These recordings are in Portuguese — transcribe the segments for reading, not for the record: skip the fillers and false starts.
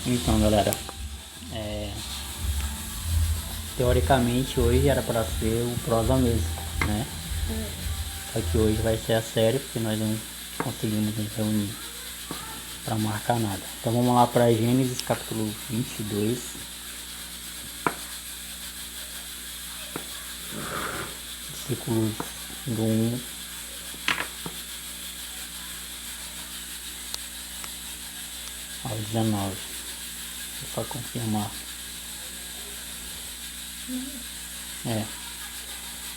Então, galera, teoricamente hoje era para ser o prosa mesmo, né? Só que hoje vai ser a série, porque nós não conseguimos nos reunir para marcar nada. Então vamos lá para Gênesis capítulo 22. Versículos do 1 ao 19. Só confirmar.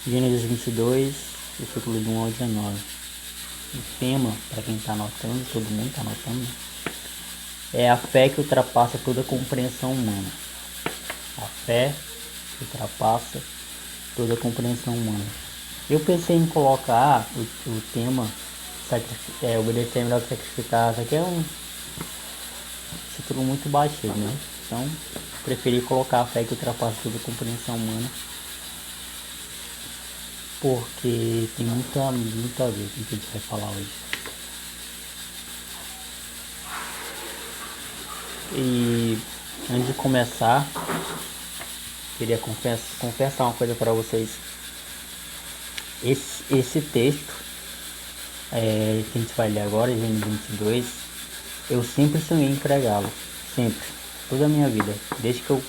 Gênesis 22, versículo do 1 ao 19. O tema, para quem está anotando, todo mundo está anotando, né? É a fé que ultrapassa toda compreensão humana. A fé que ultrapassa toda compreensão humana. Eu pensei em colocar o tema obedecer é melhor que sacrificar. Isso aqui é um título muito baixo, né? Então, preferi colocar a fé que ultrapassa toda compreensão humana, porque tem muito a ver com o que a gente vai falar hoje. E antes de começar, queria confessar uma coisa para vocês. Esse texto que a gente vai ler agora, Gênesis 22, eu sempre sonhei em pregá-lo. Sempre. Toda a minha vida. Desde que eu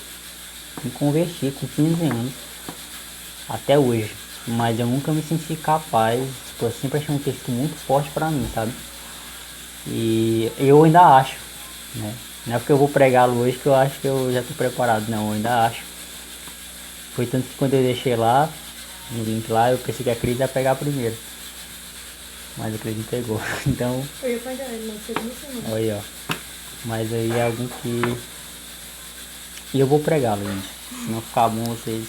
me converti com 15 anos até hoje. Mas eu nunca me senti capaz. Tipo, eu sempre achei um texto muito forte pra mim, sabe? E eu ainda acho, né? Não é porque eu vou pregá-lo hoje que eu acho que eu já tô preparado. Não, eu ainda acho. Foi tanto que quando eu deixei lá, no link lá, eu pensei que a Cris ia pegar primeiro. Mas a Cris não pegou. Então, Eu ia pegar ele na segunda semana. olha aí, ó. Mas aí é algo que... E eu vou pregá-lo, gente. Se não ficar bom, vocês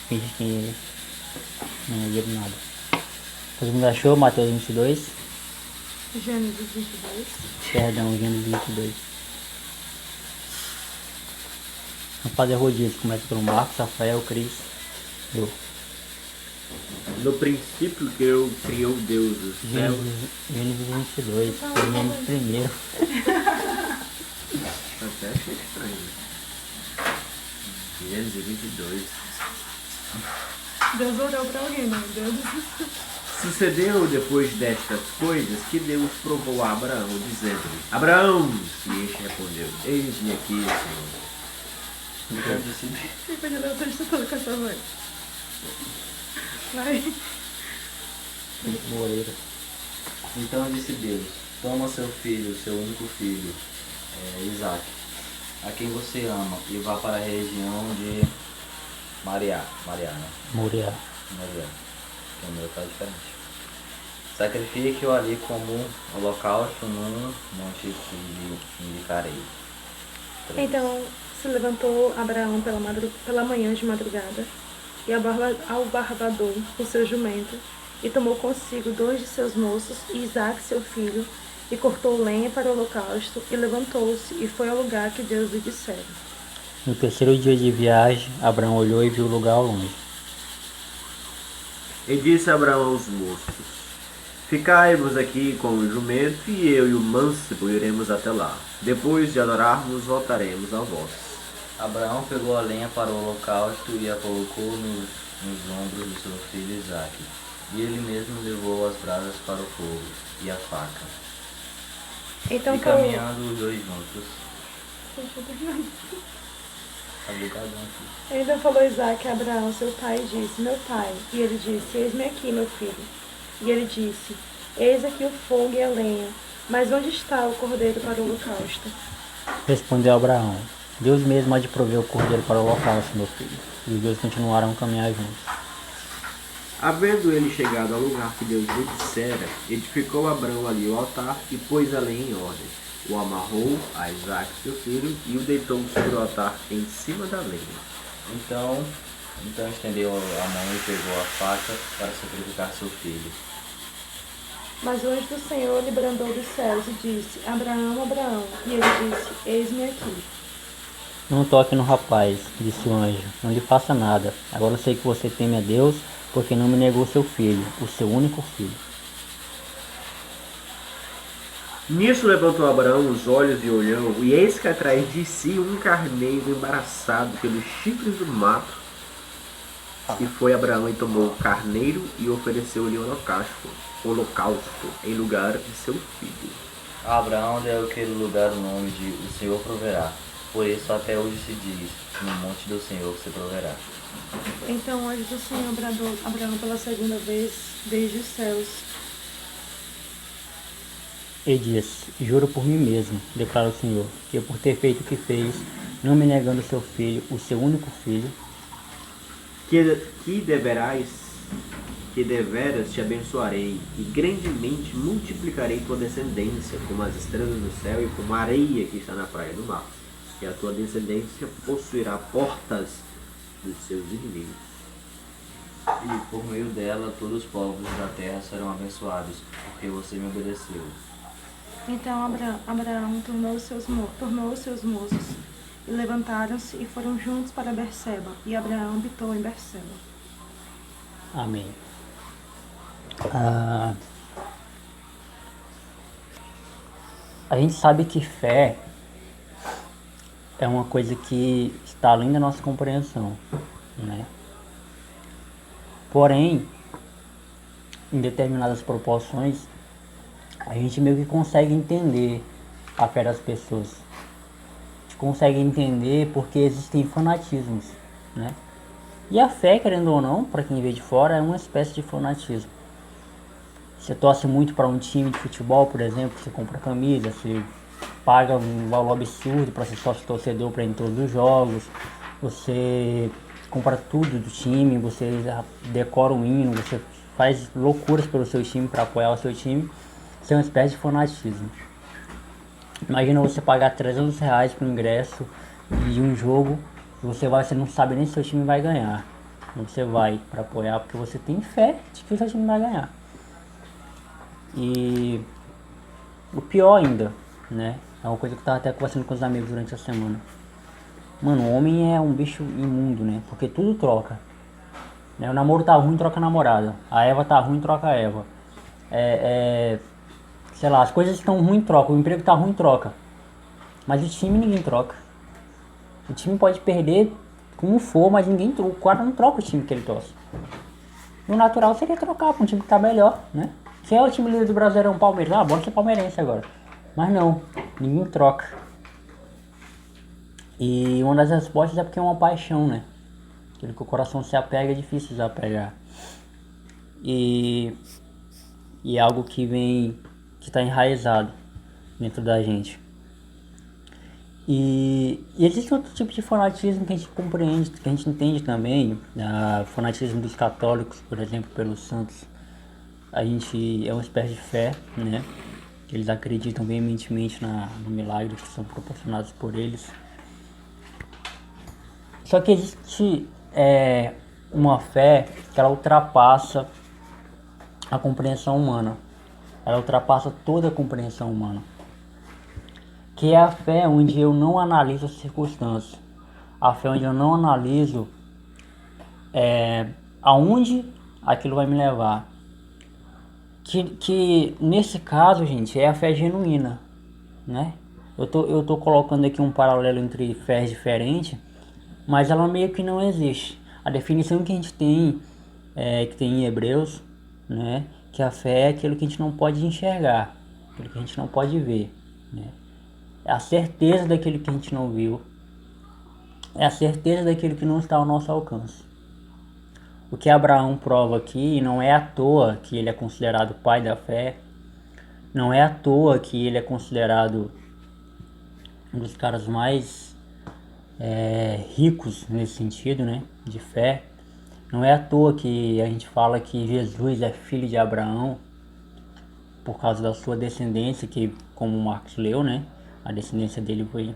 fingem que não viram nada. Todo mundo achou Mateus 22? Gênesis 22. Perdão, Gênesis 22. Vamos fazer rodízio. Começa pelo Marcos, Rafael, Cris. Eu. No princípio que eu criou Deus dos céus. Gênesis 22. Foi Gênesis primeiro. Até achei estranho. Gênesis 22. Deus orou pra alguém, né? Deus. Sucedeu depois destas coisas que Deus provou a Abraão, dizendo-lhe: Abraão! E este respondeu: Eis-me aqui, Senhor. Então disse: Você pode ler o texto todo com essa voz. Vai. Moreira. Então disse Deus: Toma seu filho, seu único filho, Isaque, a quem você ama, e vá para a região de Moriá, né? Moriá. Moriá, que o meu está diferente. Sacrifique-o ali como holocausto num monte que lhe indicarei. 3. Então se levantou Abraão pela manhã de madrugada e albardou o seu jumento e tomou consigo 2 de seus moços e Isaque seu filho e cortou lenha para o holocausto e levantou-se e foi ao lugar que Deus lhe dissera. No terceiro dia de viagem, Abraão olhou e viu o lugar ao longe. E disse Abraão aos moços: Ficai-vos aqui com o jumento, e eu e o mancebo iremos até lá. Depois de adorarmos, voltaremos a vós. Abraão pegou a lenha para o holocausto e a colocou nos ombros do seu filho Isaque. E ele mesmo levou as brasas para o fogo e a faca. Então E caminhando os dois juntos. Ainda falou Isaque a Abraão, seu pai, e disse: Meu pai. E ele disse: Eis-me aqui, meu filho. E ele disse: Eis aqui o fogo e a lenha, mas onde está o cordeiro para o holocausto? Respondeu Abraão: Deus mesmo há de prover o cordeiro para o holocausto, meu filho. E os dois continuaram a caminhar juntos. Havendo ele chegado ao lugar que Deus lhe dissera, edificou Abraão ali o altar e pôs a lenha em ordem. O amarrou a Isaque seu filho e o deitou sobre o altar em cima da lenha. Então estendeu a mão e pegou a faca para sacrificar seu filho. Mas o anjo do Senhor lhe brandou dos céus e disse: Abraão, Abraão. E ele disse: Eis-me aqui. Não toque no rapaz, disse o anjo, não lhe faça nada. Agora eu sei que você teme a Deus, porque não me negou seu filho, o seu único filho. Nisso levantou Abraão os olhos e olhou, e eis que atrás de si um carneiro embaraçado pelos chifres do mato. E foi Abraão e tomou o carneiro e ofereceu-lhe holocausto em lugar de seu filho. Abraão deu àquele lugar o nome de O Senhor Proverá. Por isso até hoje se diz, no monte do Senhor se proverá. Então o anjo do Senhor bradou a Abraão pela segunda vez desde os céus. E diz: Juro por mim mesmo, declara o Senhor, que por ter feito o que fez, não me negando seu filho, o seu único filho, Que deveras te abençoarei, e grandemente multiplicarei tua descendência, como as estrelas do céu e como a areia que está na praia do mar. E a tua descendência possuirá portas dos seus inimigos. E por meio dela todos os povos da terra serão abençoados, porque você me obedeceu. Então Abraão tornou os seus moços, e levantaram-se e foram juntos para Berseba, e Abraão habitou em Berseba. Amém. A gente sabe que fé é uma coisa que está além da nossa compreensão, né? Porém, em determinadas proporções, a gente meio que consegue entender a fé das pessoas. A gente consegue entender porque existem fanatismos, né? E a fé, querendo ou não, para quem vê de fora, é uma espécie de fanatismo. Você torce muito para um time de futebol, por exemplo, você compra camisa, você paga um valor absurdo para ser sócio torcedor para ir em todos os jogos, você compra tudo do time, você decora um hino, você faz loucuras pelo seu time para apoiar o seu time. Isso é uma espécie de fanatismo. Imagina você pagar R$300 para o ingresso de um jogo, você não sabe nem se seu time vai ganhar. Você vai para apoiar porque você tem fé de que o seu time vai ganhar. E o pior ainda, né? É uma coisa que eu tava até conversando com os amigos durante a semana. Mano, o homem é um bicho imundo, né? Porque tudo troca. Né? O namoro tá ruim, troca a namorada. A Eva tá ruim, troca a Eva. Sei lá, as coisas estão ruim, troca. O emprego tá ruim, troca. Mas o time ninguém troca. O time pode perder como for, mas o cara não troca o time que ele torce. O natural seria trocar pra um time que tá melhor, né? Se é o time líder do Brasileirão, Palmeiras, bora ser palmeirense agora. Mas não, ninguém troca. E uma das respostas é porque é uma paixão, né? Aquilo que o coração se apega é difícil de desapegar. E é algo que está enraizado dentro da gente. E existe outro tipo de fanatismo que a gente compreende, que a gente entende também. O fanatismo dos católicos, por exemplo, pelos santos. A gente é uma espécie de fé, né? Eles acreditam veementemente no milagre que são proporcionados por eles. Só que existe uma fé que ela ultrapassa a compreensão humana. Ela ultrapassa toda a compreensão humana. Que é a fé onde eu não analiso as circunstâncias. A fé onde eu não analiso aonde aquilo vai me levar. Que nesse caso, gente, é a fé genuína, né? Eu tô colocando aqui um paralelo entre fés diferentes, mas ela meio que não existe. A definição que a gente tem, que tem em Hebreus, né? Que a fé é aquilo que a gente não pode enxergar, aquilo que a gente não pode ver, né? É a certeza daquilo que a gente não viu, é a certeza daquilo que não está ao nosso alcance. O que Abraão prova aqui, não é à toa que ele é considerado pai da fé, não é à toa que ele é considerado um dos caras mais ricos nesse sentido, né, de fé. Não é à toa que a gente fala que Jesus é filho de Abraão, por causa da sua descendência, que como o Marcos leu, né, a descendência dele foi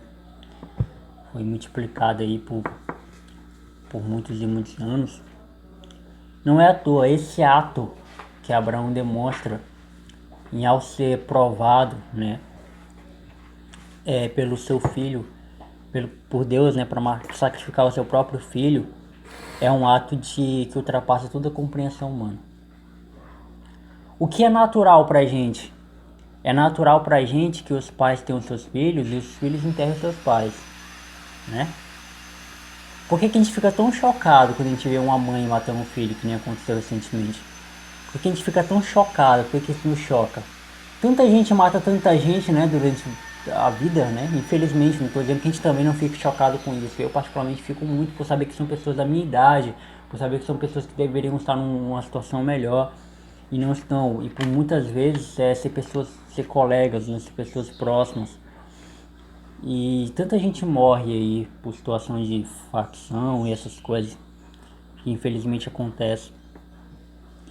multiplicada aí por muitos e muitos anos. Não é à toa esse ato que Abraão demonstra ao ser provado, né, pelo seu filho, por Deus, né, para sacrificar o seu próprio filho, é um ato que ultrapassa toda a compreensão humana. O que é natural pra gente É natural pra gente que os pais tenham seus filhos e os filhos enterrem seus pais, né? Por que a gente fica tão chocado quando a gente vê uma mãe matando um filho, que nem aconteceu recentemente? Por que a gente fica tão chocado? Por que isso nos choca? Tanta gente mata tanta gente, né, durante a vida, né? Infelizmente, não estou dizendo que a gente também não fique chocado com isso. Eu particularmente fico muito por saber que são pessoas da minha idade, por saber que são pessoas que deveriam estar numa situação melhor e não estão. E por muitas vezes ser colegas, né, ser pessoas próximas. E tanta gente morre aí por situações de facção e essas coisas que infelizmente acontecem.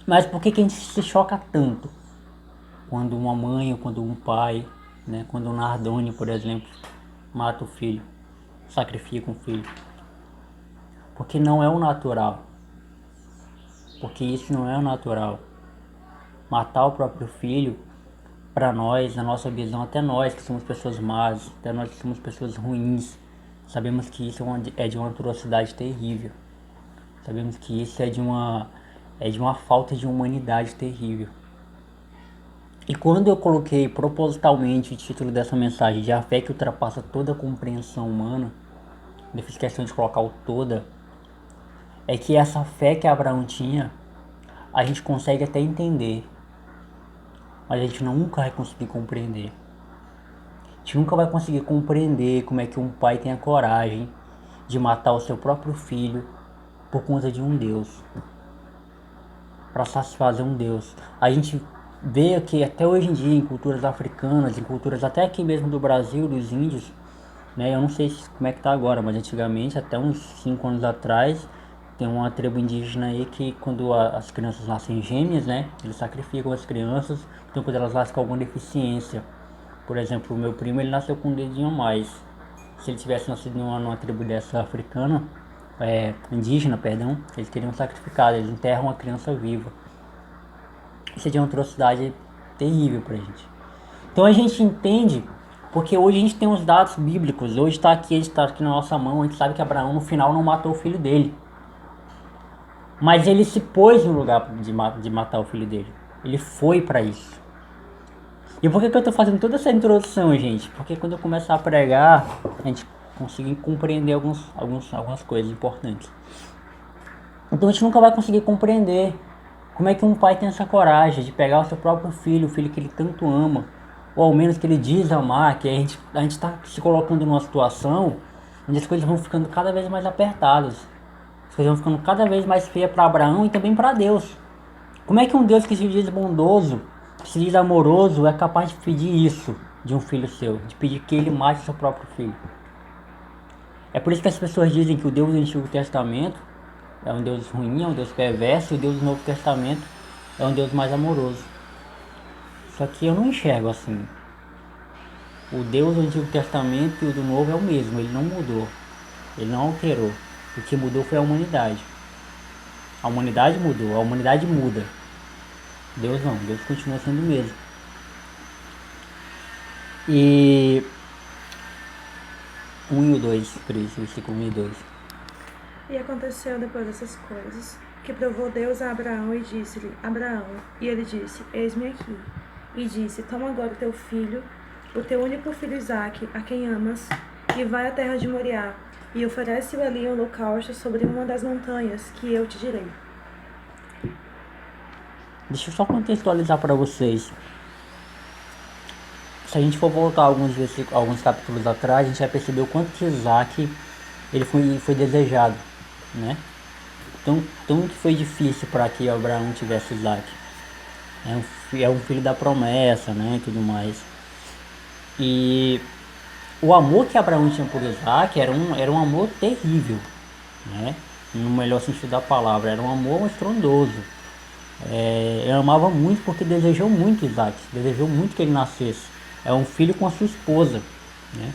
Mas por que a gente se choca tanto quando uma mãe ou quando um pai, né, quando um Nardone, por exemplo, mata o filho, sacrifica um filho? Porque não é o natural. Porque isso não é o natural. Matar o próprio filho, para nós, na nossa visão, até nós que somos pessoas más, até nós que somos pessoas ruins, sabemos que isso é de uma atrocidade terrível. Sabemos que isso é de uma falta de humanidade terrível. E quando eu coloquei propositalmente o título dessa mensagem de a fé que ultrapassa toda a compreensão humana, eu fiz questão de colocar o toda, é que essa fé que Abraão tinha, a gente consegue até entender, mas a gente nunca vai conseguir compreender. A gente nunca vai conseguir compreender como é que um pai tem a coragem de matar o seu próprio filho por conta de um Deus, para satisfazer um Deus. A gente vê que até hoje em dia, em culturas africanas, em culturas até aqui mesmo do Brasil, dos índios, né, eu não sei como é que tá agora, mas antigamente, até uns 5 anos atrás, tem uma tribo indígena aí que quando as crianças nascem gêmeas, né, eles sacrificam as crianças, então quando elas nascem com alguma deficiência. Por exemplo, o meu primo, ele nasceu com um dedinho a mais. Se ele tivesse nascido numa tribo dessa africana, indígena, perdão, eles teriam sacrificado, eles enterram a criança viva. Isso é de uma atrocidade terrível pra gente. Então a gente entende, porque hoje a gente tem os dados bíblicos, hoje a gente está aqui na nossa mão, a gente sabe que Abraão no final não matou o filho dele. Mas ele se pôs no lugar de matar o filho dele. Ele foi para isso. E por que eu estou fazendo toda essa introdução, gente? Porque quando eu começar a pregar, a gente consegue compreender algumas coisas importantes. Então a gente nunca vai conseguir compreender como é que um pai tem essa coragem de pegar o seu próprio filho, o filho que ele tanto ama, ou ao menos que ele diz amar, que a gente está se colocando numa situação onde as coisas vão ficando cada vez mais apertadas. As coisas vão ficando cada vez mais feias para Abraão e também para Deus. Como é que um Deus que se diz bondoso, que se diz amoroso, é capaz de pedir isso de um filho seu? De pedir que ele mate seu próprio filho? É por isso que as pessoas dizem que o Deus do Antigo Testamento é um Deus ruim, é um Deus perverso, e o Deus do Novo Testamento é um Deus mais amoroso. Só que eu não enxergo assim. O Deus do Antigo Testamento e o do Novo é o mesmo, ele não mudou, ele não alterou. O que mudou foi a humanidade. A humanidade mudou, a humanidade muda. Deus não, Deus continua sendo o mesmo. E 1 e 2, por isso, versículo 1 e 2. E aconteceu depois dessas coisas, que provou Deus a Abraão e disse-lhe, Abraão, e ele disse, eis-me aqui. E disse, toma agora o teu filho, o teu único filho Isaque, a quem amas, e vai à terra de Moriá, e oferece-o ali em holocausto sobre uma das montanhas que eu te direi. Deixa eu só contextualizar para vocês. Se a gente for voltar alguns capítulos atrás, a gente vai perceber o quanto que Isaac ele foi desejado, né? Tão que foi difícil para que Abraão tivesse Isaac. É um filho da promessa, né, e tudo mais. E o amor que Abraão tinha por Isaac era um amor terrível, né? No melhor sentido da palavra, era um amor estrondoso. Ele amava muito porque desejou muito Isaac, desejou muito que ele nascesse. É um filho com a sua esposa, né?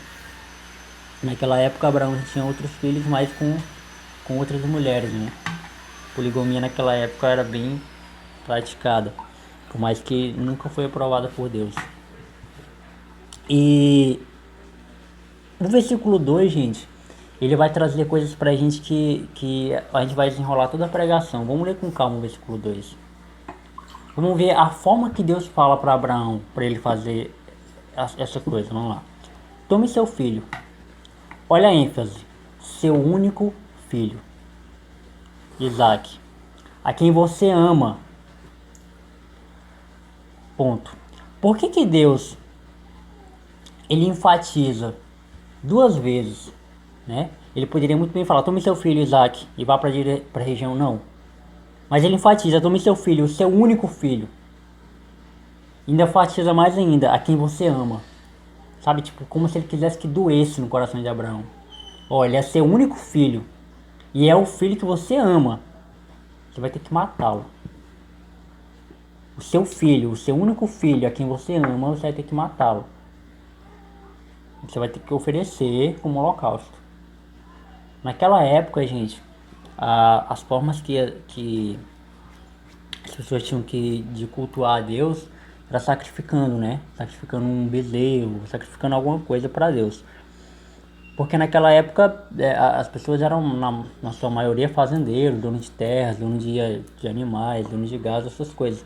Naquela época Abraão tinha outros filhos, mas com outras mulheres, né? Poligamia naquela época era bem praticada, por mais que nunca foi aprovada por Deus. E no versículo 2, gente, ele vai trazer coisas pra gente que a gente vai desenrolar toda a pregação. Vamos ler com calma o versículo 2. Vamos ver a forma que Deus fala para Abraão, para ele fazer essa coisa. Vamos lá. Tome seu filho. Olha a ênfase. Seu único filho. Isaac. A quem você ama. Ponto. Por que Deus ele enfatiza 2 vezes, né? Ele poderia muito bem falar, tome seu filho Isaac e vá para a região, não. Mas ele enfatiza, tome seu filho, o seu único filho. Ainda enfatiza mais ainda, a quem você ama. Sabe, tipo, como se ele quisesse que doesse no coração de Abraão. Olha, é seu único filho. E é o filho que você ama. Você vai ter que matá-lo. O seu filho, o seu único filho, a quem você ama, você vai ter que matá-lo. Você vai ter que oferecer como holocausto. Naquela época, gente, as formas que as pessoas tinham de cultuar a Deus era sacrificando, né? Sacrificando um bezerro, sacrificando alguma coisa para Deus. Porque naquela época as pessoas eram, na sua maioria, fazendeiros, donos de terras, donos de animais, donos de gado, essas coisas.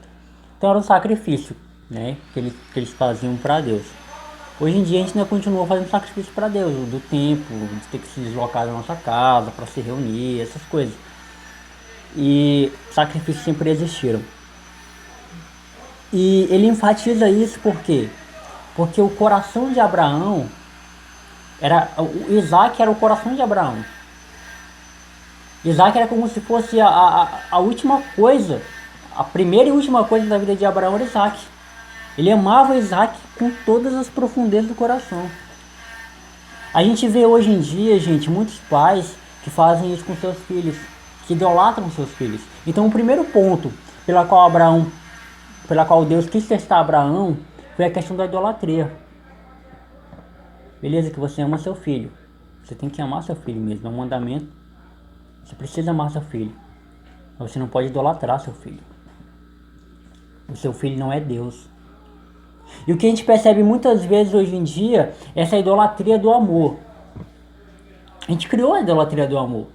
Então era um sacrifício, né? Que eles faziam para Deus. Hoje em dia a gente ainda continua fazendo sacrifício para Deus, do tempo, de ter que se deslocar da nossa casa para se reunir, essas coisas. E sacrifícios sempre existiram. E ele enfatiza isso por quê? Porque o coração de Abraão o Isaac era o coração de Abraão. Isaac era como se fosse a última coisa, a primeira e última coisa da vida de Abraão era Isaac. Ele amava Isaac com todas as profundezas do coração. A gente vê hoje em dia, gente, muitos pais que fazem isso com seus filhos, que idolatram seus filhos. Então o primeiro ponto pela qual Deus quis testar Abraão foi a questão da idolatria. Beleza, que você ama seu filho. Você tem que amar seu filho mesmo, é um mandamento. Você precisa amar seu filho. Mas você não pode idolatrar seu filho. O seu filho não é Deus. E o que a gente percebe muitas vezes hoje em dia é essa idolatria do amor. A gente criou a idolatria do amor.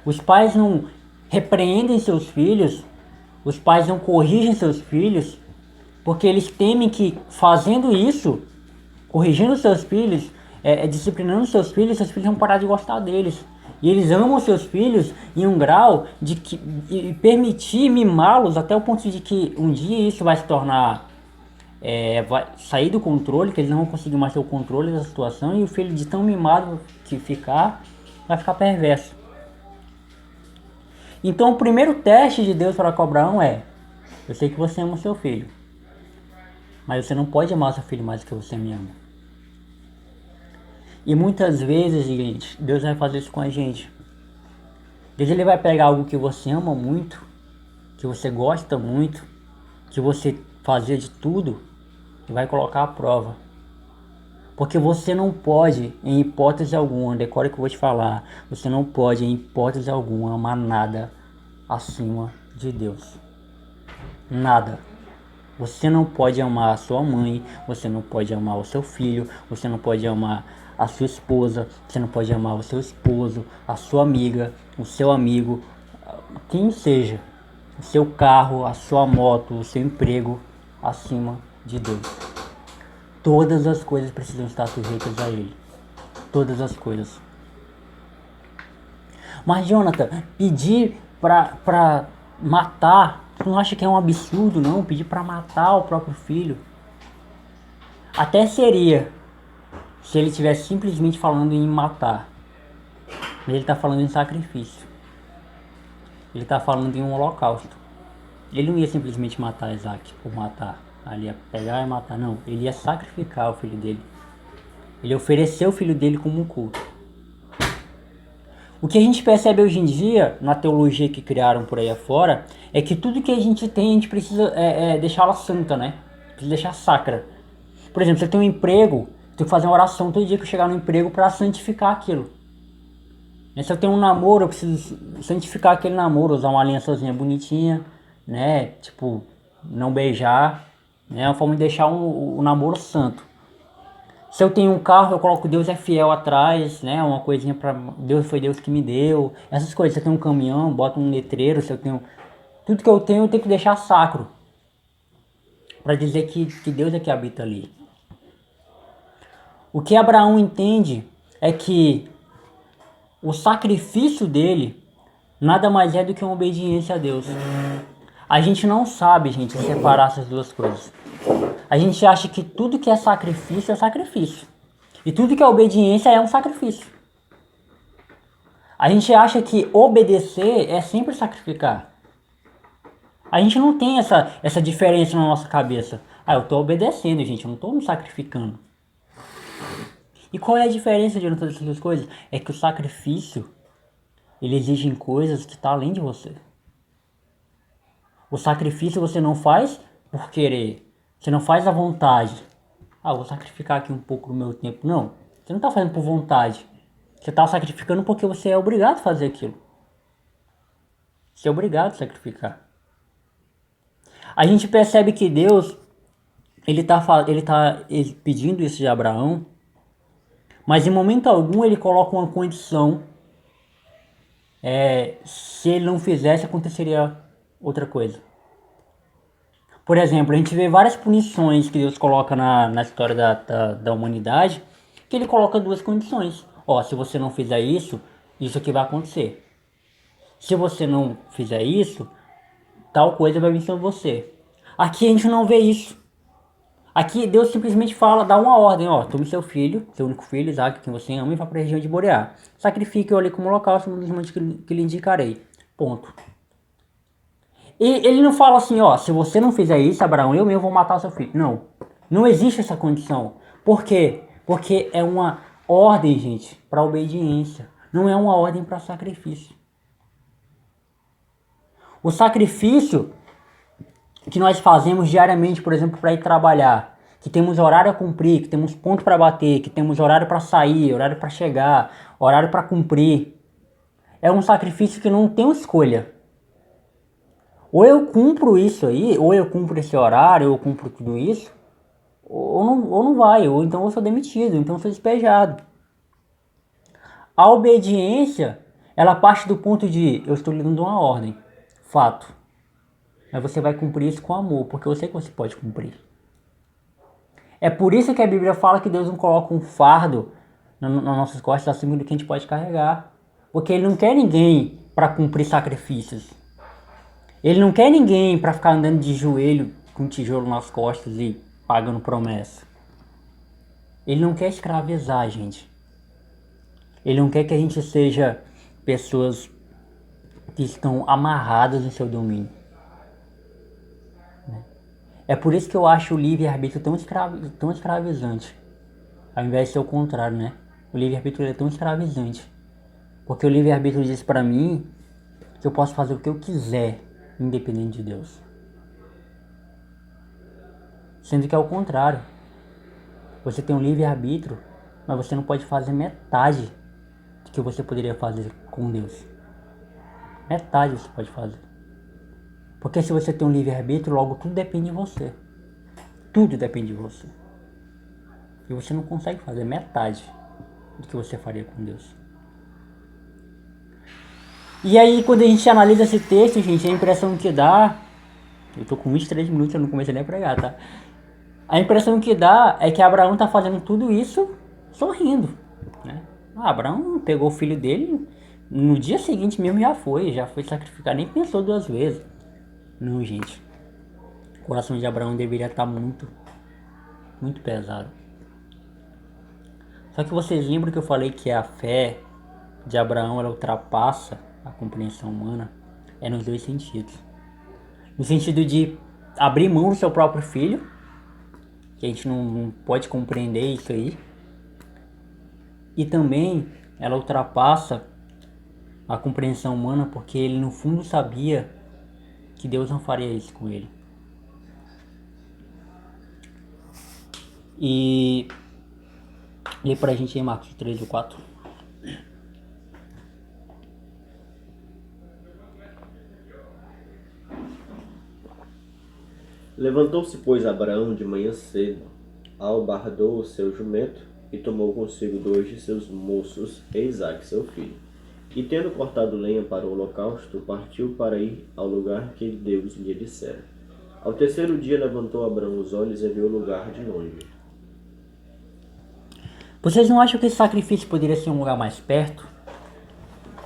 Os pais não repreendem seus filhos, os pais não corrigem seus filhos, porque eles temem que fazendo isso, corrigindo seus filhos, disciplinando seus filhos vão parar de gostar deles. E eles amam seus filhos em um grau de permitir mimá-los até o ponto de que um dia isso vai se tornar... vai sair do controle, que eles não vão conseguir mais ter o controle da situação, e o filho, de tão mimado que vai ficar perverso. Então o primeiro teste de Deus para com Abraão eu sei que você ama seu filho, mas você não pode amar seu filho mais do que você me ama. E muitas vezes, gente, Deus vai fazer isso com a gente. Deus ele vai pegar algo que você ama muito, que você gosta muito, que você fazia de tudo, e vai colocar à prova. Porque você não pode, em hipótese alguma, decore o que eu vou te falar, você não pode, em hipótese alguma, amar nada acima de Deus. Nada. Você não pode amar a sua mãe, você não pode amar o seu filho, você não pode amar a sua esposa, você não pode amar o seu esposo, a sua amiga, o seu amigo, quem seja, o seu carro, a sua moto, o seu emprego, acima de Deus. Todas as coisas precisam estar sujeitas a Ele. Todas as coisas. Mas Jonathan, pedir pra matar, tu não acha que é um absurdo não? Pedir pra matar o próprio filho? Até seria, se ele estivesse simplesmente falando em matar. Mas ele está falando em sacrifício. Ele está falando em um holocausto. Ele não ia simplesmente matar Isaac por matar. Ali ia pegar e matar, não. Ele ia sacrificar o filho dele. Ele ofereceu o filho dele como um culto. O que a gente percebe hoje em dia, na teologia que criaram por aí afora, é que tudo que a gente tem, a gente precisa deixá-la santa, né? Precisa deixar sacra. Por exemplo, você tem um emprego, tem que fazer uma oração todo dia que eu chegar no emprego para santificar aquilo. Se eu tenho um namoro, eu preciso santificar aquele namoro, usar uma aliançazinha bonitinha, né? Tipo, não beijar, né? É uma forma de deixar o namoro santo. Se eu tenho um carro, eu coloco Deus é fiel atrás, né? Uma coisinha para Deus, foi Deus que me deu. Essas coisas. Se eu tenho um caminhão, boto um letreiro. Se eu tenho tudo que eu tenho que deixar sacro. para dizer que Deus é que habita ali. O que Abraão entende é que o sacrifício dele nada mais é do que uma obediência a Deus. A gente não sabe, gente, separar essas duas coisas. A gente acha que tudo que é sacrifício é sacrifício. E tudo que é obediência é um sacrifício. A gente acha que obedecer é sempre sacrificar. A gente não tem essa diferença na nossa cabeça. Eu estou obedecendo, gente, eu não estou me sacrificando. E qual é a diferença de todas essas duas coisas? É que o sacrifício, ele exige coisas que estão além de você. O sacrifício você não faz por querer. Você não faz à vontade. Vou sacrificar aqui um pouco do meu tempo. Não, você não está fazendo por vontade. Você está sacrificando porque você é obrigado a fazer aquilo. Você é obrigado a sacrificar. A gente percebe que Deus, ele tá pedindo isso de Abraão, mas em momento algum ele coloca uma condição. Se ele não fizesse, aconteceria outra coisa. Por exemplo, a gente vê várias punições que Deus coloca na história da humanidade, que ele coloca duas condições. Se você não fizer isso, isso aqui vai acontecer. Se você não fizer isso, tal coisa vai vir sobre você. Aqui a gente não vê isso. Aqui Deus simplesmente dá uma ordem, tome seu filho, seu único filho, Isaac, quem você ama, e vá para a região de Moriá. Sacrifique-o ali como holocausto nos montes que lhe indicarei. Ponto. E ele não fala assim, se você não fizer isso, Abraão, eu mesmo vou matar o seu filho. Não. Não existe essa condição. Por quê? Porque é uma ordem, gente, para obediência. Não é uma ordem para sacrifício. O sacrifício que nós fazemos diariamente, por exemplo, para ir trabalhar, que temos horário a cumprir, que temos ponto para bater, que temos horário para sair, horário para chegar, horário para cumprir, é um sacrifício que não tem escolha. Ou eu cumpro isso aí, ou eu cumpro esse horário, ou eu cumpro tudo isso, ou não vai, ou então eu sou demitido, ou então eu sou despejado. A obediência, ela parte do ponto de, eu estou lhe dando uma ordem, fato. Mas você vai cumprir isso com amor, porque eu sei que você pode cumprir. É por isso que a Bíblia fala que Deus não coloca um fardo nas nossas costas acima do que a gente pode carregar. Porque Ele não quer ninguém para cumprir sacrifícios. Ele não quer ninguém para ficar andando de joelho com um tijolo nas costas e pagando promessa. Ele não quer escravizar a gente. Ele não quer que a gente seja pessoas que estão amarradas no seu domínio. É por isso que eu acho o livre-arbítrio tão escravizante. Ao invés de ser o contrário, né? O livre-arbítrio é tão escravizante. Porque o livre-arbítrio diz pra mim que eu posso fazer o que eu quiser, independente de Deus. Sendo que é o contrário. Você tem um livre-arbítrio, mas você não pode fazer metade do que você poderia fazer com Deus. Metade você pode fazer. Porque se você tem um livre-arbítrio, logo tudo depende de você. Tudo depende de você. E você não consegue fazer metade do que você faria com Deus. E aí, quando a gente analisa esse texto, gente, a impressão que dá... Eu tô com 23 minutos, eu não comecei nem a pregar, tá? A impressão que dá é que Abraão tá fazendo tudo isso sorrindo, né? Abraão pegou o filho dele, no dia seguinte mesmo já foi sacrificar, nem pensou duas vezes. Não, gente. O coração de Abraão deveria estar muito, muito pesado. Só que vocês lembram que eu falei que a fé de Abraão, ela ultrapassa a compreensão humana? É nos dois sentidos. No sentido de abrir mão do seu próprio filho, que a gente não pode compreender isso aí. E também ela ultrapassa a compreensão humana porque ele no fundo sabia que Deus não faria isso com ele. E lê pra gente aí Marcos 3 e 4. Levantou-se, pois, Abraão de manhã cedo, albardou o seu jumento e tomou consigo 2 de seus moços e Isaque, seu filho. E tendo cortado lenha para o holocausto, partiu para ir ao lugar que Deus lhe dissera. Ao terceiro dia levantou Abrão os olhos e viu o lugar de longe. Vocês não acham que esse sacrifício poderia ser um lugar mais perto?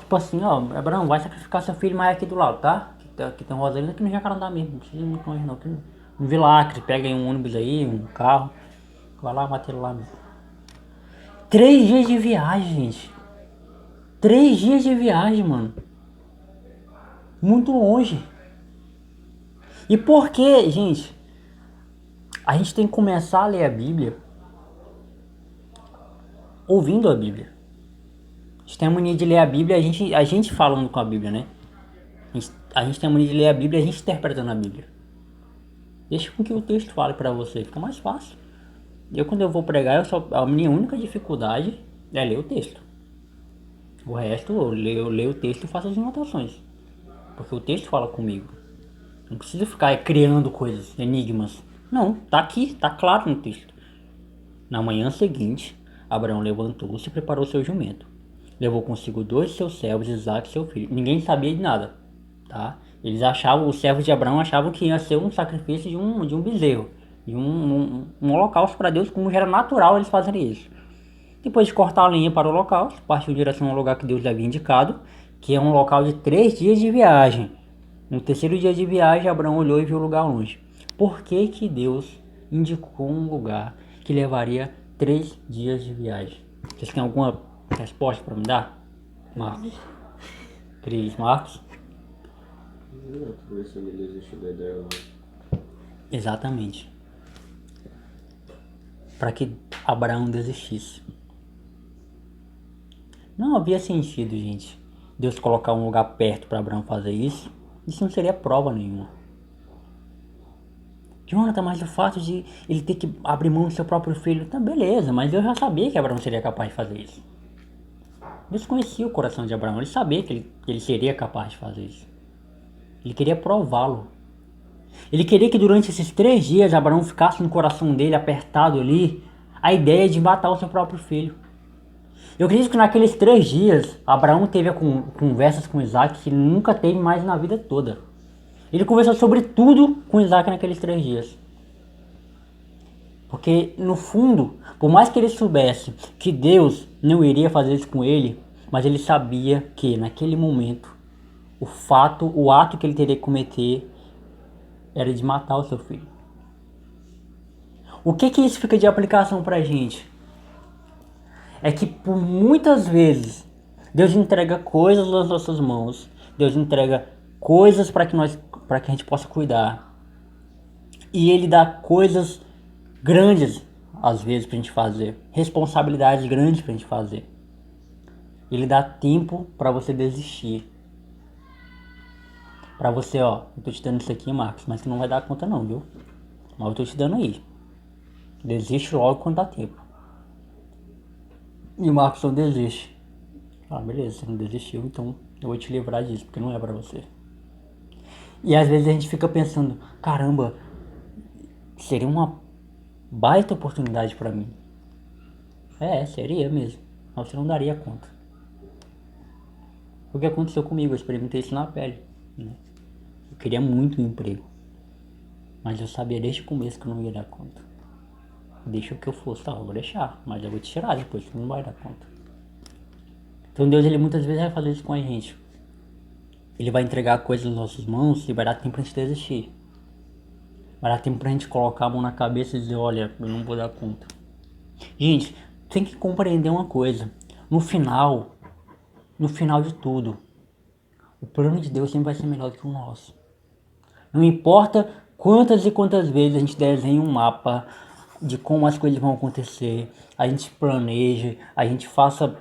Tipo assim, ó, Abraão, vai sacrificar seu filho mais aqui do lado, tá? Aqui tem um Rosalina, aqui no Jacarandá mesmo, não precisa ir muito longe não. Aqui no Vila Acre, pega aí um ônibus aí, um carro, vai lá, mata ele lá mesmo. 3 dias de viagem, gente. 3 dias de viagem, mano. Muito longe. E por que, gente? A gente tem que começar a ler a Bíblia ouvindo a Bíblia. A gente tem a mania de ler a Bíblia, a gente falando com a Bíblia, né? A gente tem a mania de ler a Bíblia, a gente interpretando a Bíblia. Deixa com que o texto fale pra você, fica mais fácil. Quando eu vou pregar, a minha única dificuldade é ler o texto. O resto, eu leio o texto e faço as anotações. Porque o texto fala comigo. Não precisa ficar criando coisas, enigmas. Não, tá aqui, tá claro no texto. Na manhã seguinte, Abraão levantou-se e preparou seu jumento. Levou consigo 2 de seus servos, Isaque e seu filho. Ninguém sabia de nada, tá? Os servos de Abraão achavam que ia ser um sacrifício de um bezerro. E um holocausto para Deus, como já era natural eles fazerem isso. Depois de cortar a lenha para o holocausto, partiu em direção ao lugar que Deus lhe havia indicado, que é um local de 3 dias de viagem. No terceiro dia de viagem, Abraão olhou e viu o lugar longe. Por que que Deus indicou um lugar que levaria 3 dias de viagem? Vocês têm alguma resposta para me dar? Marcos. 3, Marcos. Não, tô ver se ele desistiu da ideia ou não. Exatamente. Para que Abraão desistisse. Não havia sentido, gente, Deus colocar um lugar perto para Abraão fazer isso. Isso não seria prova nenhuma. Jonathan, mas o fato de ele ter que abrir mão do seu próprio filho, tá beleza, mas eu já sabia que Abraão seria capaz de fazer isso. Deus conhecia o coração de Abraão, ele sabia que ele seria capaz de fazer isso. Ele queria prová-lo. Ele queria que durante esses 3 dias Abraão ficasse no coração dele apertado ali a ideia de matar o seu próprio filho. Eu acredito que naqueles 3 dias Abraão teve conversas com Isaac que ele nunca teve mais na vida toda. Ele conversou sobre tudo com Isaac naqueles 3 dias. Porque no fundo, por mais que ele soubesse que Deus não iria fazer isso com ele, mas ele sabia que naquele momento o ato que ele teria que cometer era de matar o seu filho. O que isso fica de aplicação pra gente? É que por muitas vezes Deus entrega coisas nas nossas mãos, Deus entrega coisas para que a gente possa cuidar, e Ele dá coisas grandes às vezes pra gente fazer, responsabilidades grandes pra gente fazer. Ele dá tempo para você desistir. Pra você, ó, eu tô te dando isso aqui, Marcos, mas você não vai dar conta não, viu? Mas eu tô te dando aí. Desiste logo quando dá tempo. E o Marcos não desiste. Ah, beleza, você não desistiu, então eu vou te livrar disso, porque não é pra você. E às vezes a gente fica pensando, caramba, seria uma baita oportunidade pra mim. Seria mesmo. Mas você não daria conta. O que aconteceu comigo? Eu experimentei isso na pele, né? Eu queria muito um emprego. Mas eu sabia desde o começo que eu não ia dar conta. Deixa o que eu fosse, tá? Eu vou deixar, mas eu vou te tirar depois, você não vai dar conta. Então Deus, ele muitas vezes vai fazer isso com a gente. Ele vai entregar coisas nas nossas mãos e vai dar tempo pra gente desistir. Vai dar tempo pra gente colocar a mão na cabeça e dizer, olha, eu não vou dar conta. Gente, tem que compreender uma coisa. No final de tudo, o plano de Deus sempre vai ser melhor do que o nosso. Não importa quantas e quantas vezes a gente desenha um mapa de como as coisas vão acontecer, a gente planeja, a gente faça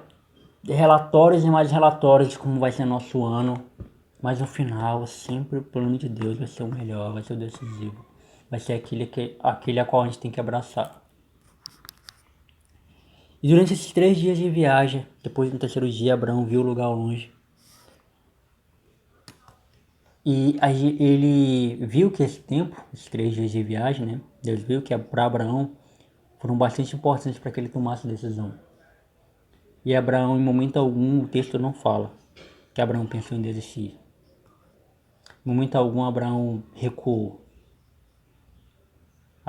relatórios e mais relatórios de como vai ser nosso ano, mas no final sempre o plano de Deus vai ser o melhor, vai ser o decisivo, vai ser aquele a qual a gente tem que abraçar. E durante esses 3 dias de viagem, depois no terceiro dia, Abraão viu o lugar ao longe. E aí ele viu que esse tempo, esses 3 dias de viagem, né? Deus viu que para Abraão foram bastante importantes para que ele tomasse a decisão. E Abraão, em momento algum, o texto não fala que Abraão pensou em desistir. Em momento algum, Abraão recuou.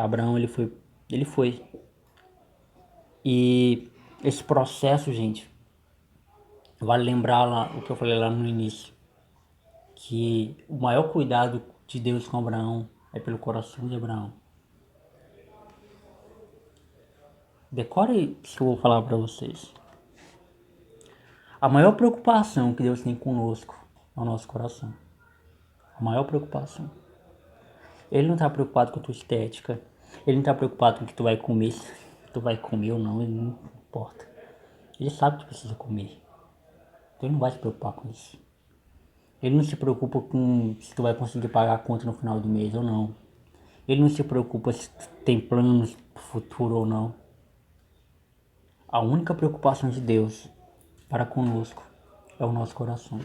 Abraão, ele foi. E esse processo, gente, vale lembrar lá o que eu falei lá no início, que o maior cuidado de Deus com Abraão é pelo coração de Abraão. Decore isso que eu vou falar para vocês. A maior preocupação que Deus tem conosco é o nosso coração. A maior preocupação. Ele não está preocupado com a tua estética. Ele não está preocupado com o que tu vai comer. Se tu vai comer ou não, ele não importa. Ele sabe que tu precisa comer. Então ele não vai se preocupar com isso. Ele não se preocupa com se tu vai conseguir pagar a conta no final do mês ou não. Ele não se preocupa se tu tem planos pro futuro ou não. A única preocupação de Deus para conosco é o nosso coração.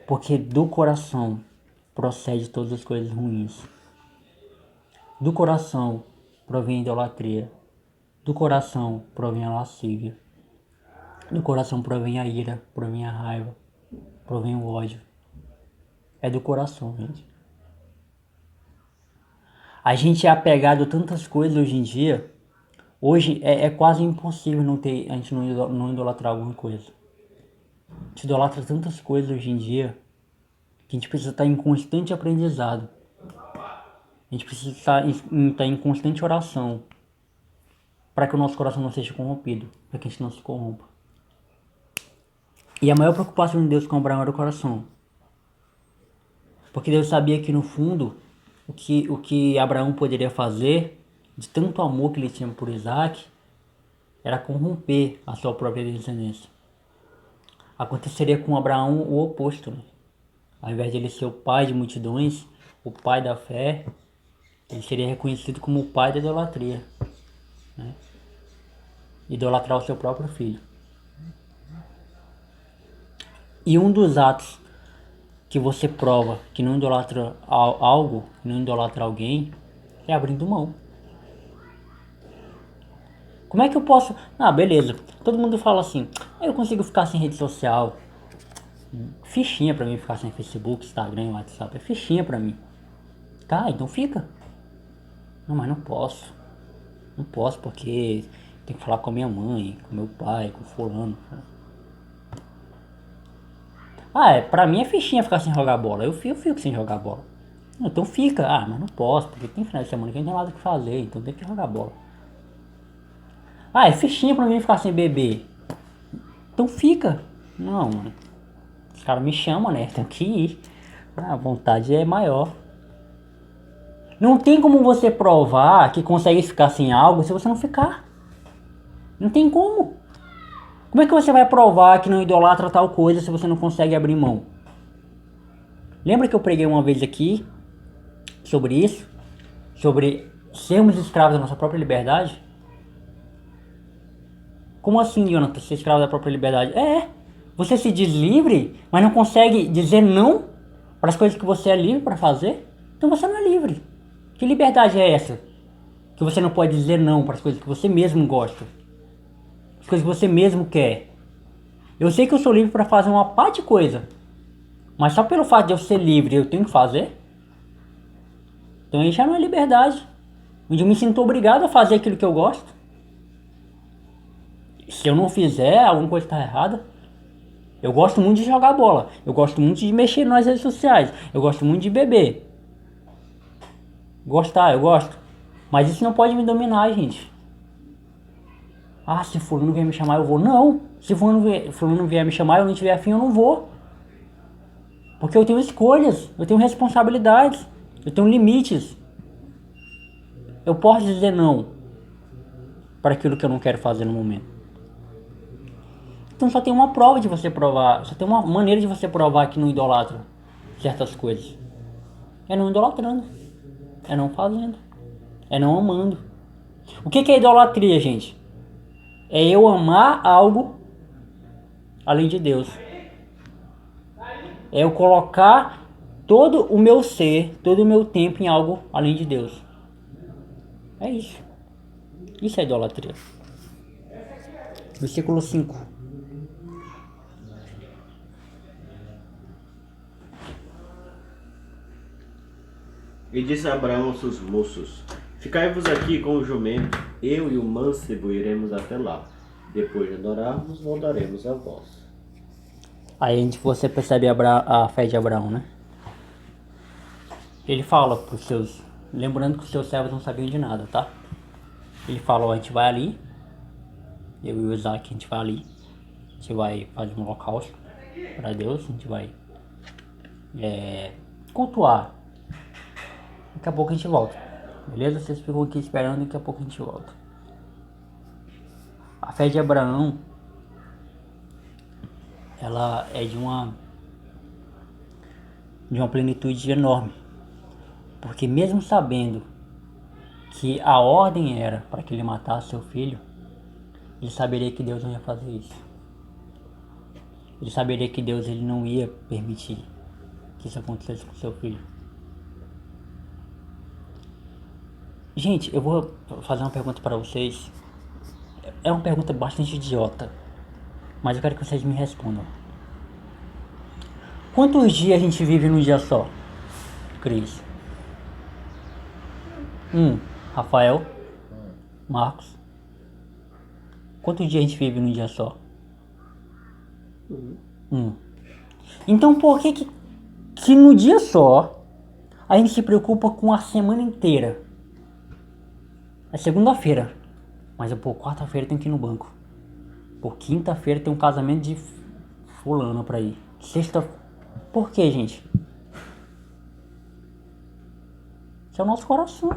Porque do coração procede todas as coisas ruins. Do coração provém a idolatria. Do coração provém a lascívia. Do coração provém a ira, provém a raiva, provém o ódio. É do coração, gente. A gente é apegado a tantas coisas hoje em dia. Hoje é quase impossível a gente não idolatrar alguma coisa. A gente idolatra tantas coisas hoje em dia que a gente precisa estar em constante aprendizado. A gente precisa estar em constante oração para que o nosso coração não seja corrompido, para que a gente não se corrompa. E a maior preocupação de Deus com Abraão era o coração. Porque Deus sabia que no fundo o que Abraão poderia fazer, de tanto amor que ele tinha por Isaac, era corromper a sua própria descendência. Aconteceria com Abraão o oposto, né? Ao invés de ele ser o pai de multidões, o pai da fé, ele seria reconhecido como o pai da idolatria, né? Idolatrar o seu próprio filho. E um dos atos que você prova que não idolatra algo, que não idolatra alguém, é abrindo mão. Como é que eu posso... Ah, beleza. Todo mundo fala assim, eu consigo ficar sem rede social. Fichinha pra mim ficar sem Facebook, Instagram, WhatsApp. É fichinha pra mim. Tá, então fica. Não, mas não posso. Não posso porque tenho que falar com a minha mãe, com meu pai, com fulano. Pra mim é fichinha ficar sem jogar bola. Eu fico sem jogar bola. Então fica. Mas não posso, porque tem final de semana que não tem nada o que fazer, então tem que jogar bola. É fichinha pra mim ficar sem beber. Então fica. Não, mano. Os caras me chamam, né? Tem que ir. A vontade é maior. Não tem como você provar que consegue ficar sem algo se você não ficar. Não tem como. Como é que você vai provar que não idolatra tal coisa se você não consegue abrir mão? Lembra que eu preguei uma vez aqui sobre isso? Sobre sermos escravos da nossa própria liberdade? Como assim, Jonathan, ser escravo da própria liberdade? Você se diz livre, mas não consegue dizer não para as coisas que você é livre para fazer? Então você não é livre. Que liberdade é essa? Que você não pode dizer não para as coisas que você mesmo gosta. As coisas que você mesmo quer. Eu sei que eu sou livre para fazer uma par de coisa. Mas só pelo fato de eu ser livre eu tenho que fazer? Então aí já não é liberdade. Onde eu me sinto obrigado a fazer aquilo que eu gosto. Se eu não fizer, alguma coisa está errada. Eu gosto muito de jogar bola. Eu gosto muito de mexer nas redes sociais. Eu gosto muito de beber. Gostar, eu gosto. Mas isso não pode me dominar, gente. Se fulano vier me chamar, eu vou. Não. Se fulano vier me chamar e eu não tiver afim, eu não vou. Porque eu tenho escolhas. Eu tenho responsabilidades. Eu tenho limites. Eu posso dizer não para aquilo que eu não quero fazer no momento. Então só tem uma prova de você provar, só tem uma maneira de você provar que não idolatra certas coisas. É não idolatrando. É não fazendo. É não amando. O que é idolatria, gente? É eu amar algo além de Deus. É eu colocar todo o meu ser, todo o meu tempo em algo além de Deus. É isso. Isso é idolatria. Versículo 5. E disse Abraão aos seus moços: Ficai-vos aqui com o jumento, eu e o mancebo iremos até lá. Depois de adorarmos, voltaremos a vós. Aí você percebe a fé de Abraão, né? Ele fala pros seus... Lembrando que os seus servos não sabiam de nada, tá? Ele fala, ó, a gente vai ali. Eu e o Isaac, a gente vai ali. A gente vai fazer um holocausto para Deus. A gente vai cultuar. Daqui a pouco a gente volta. Beleza? Vocês ficam aqui esperando, daqui a pouco a gente volta. A fé de Abraão, ela é de uma plenitude enorme. Porque mesmo sabendo que a ordem era para que ele matasse seu filho, ele saberia que Deus não ia fazer isso. Ele saberia que Deus ele não ia permitir que isso acontecesse com seu filho. Gente, eu vou fazer uma pergunta para vocês. É uma pergunta bastante idiota, mas eu quero que vocês me respondam. Quantos dias a gente vive num dia só, Cris? Rafael? Marcos? Quantos dias a gente vive num dia só? Então por que no dia só a gente se preocupa com a semana inteira? É segunda-feira, mas quarta-feira tem que ir no banco. Quinta-feira tem um casamento de fulano pra ir. Sexta... Por que, gente? Isso é o nosso coração.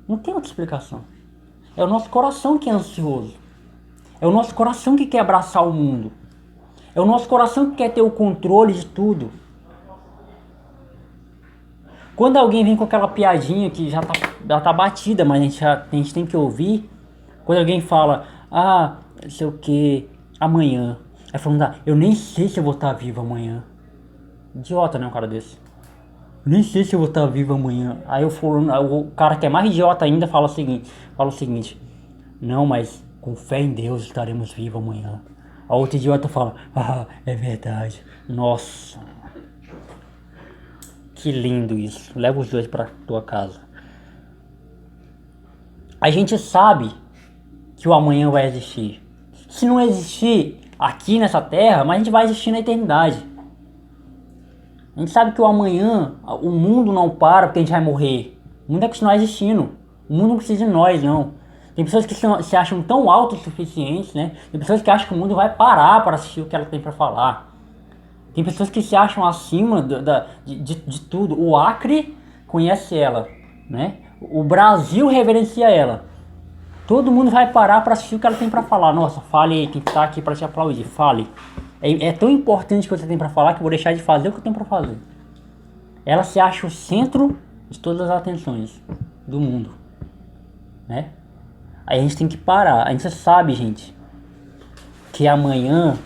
Não tem outra explicação. É o nosso coração que é ansioso. É o nosso coração que quer abraçar o mundo. É o nosso coração que quer ter o controle de tudo. Quando alguém vem com aquela piadinha que já tá batida, mas a gente tem que ouvir. Quando alguém fala, sei o que, amanhã. Aí falando, eu nem sei se eu vou estar vivo amanhã. Idiota, né, um cara desse. Eu nem sei se eu vou estar vivo amanhã. Aí o cara que é mais idiota ainda fala o seguinte. Não, mas com fé em Deus estaremos vivos amanhã. A outra idiota fala, é verdade. Nossa. Que lindo isso. Leva os dois pra tua casa. A gente sabe que o amanhã vai existir. Se não existir aqui nessa terra, mas a gente vai existir na eternidade. A gente sabe que o amanhã, o mundo não para porque a gente vai morrer. O mundo vai continuar existindo. O mundo não precisa de nós, não. Tem pessoas que se acham tão autossuficientes, né? Tem pessoas que acham que o mundo vai parar para assistir o que ela tem para falar. Tem pessoas que se acham acima de tudo. O Acre conhece ela, né? O Brasil reverencia ela. Todo mundo vai parar para assistir o que ela tem para falar. Nossa, fale aí, quem tá aqui para te aplaudir, fale. É tão importante o que você tem para falar que eu vou deixar de fazer o que eu tenho para fazer. Ela se acha o centro de todas as atenções do mundo, né? Aí a gente tem que parar. A gente sabe, gente, que amanhã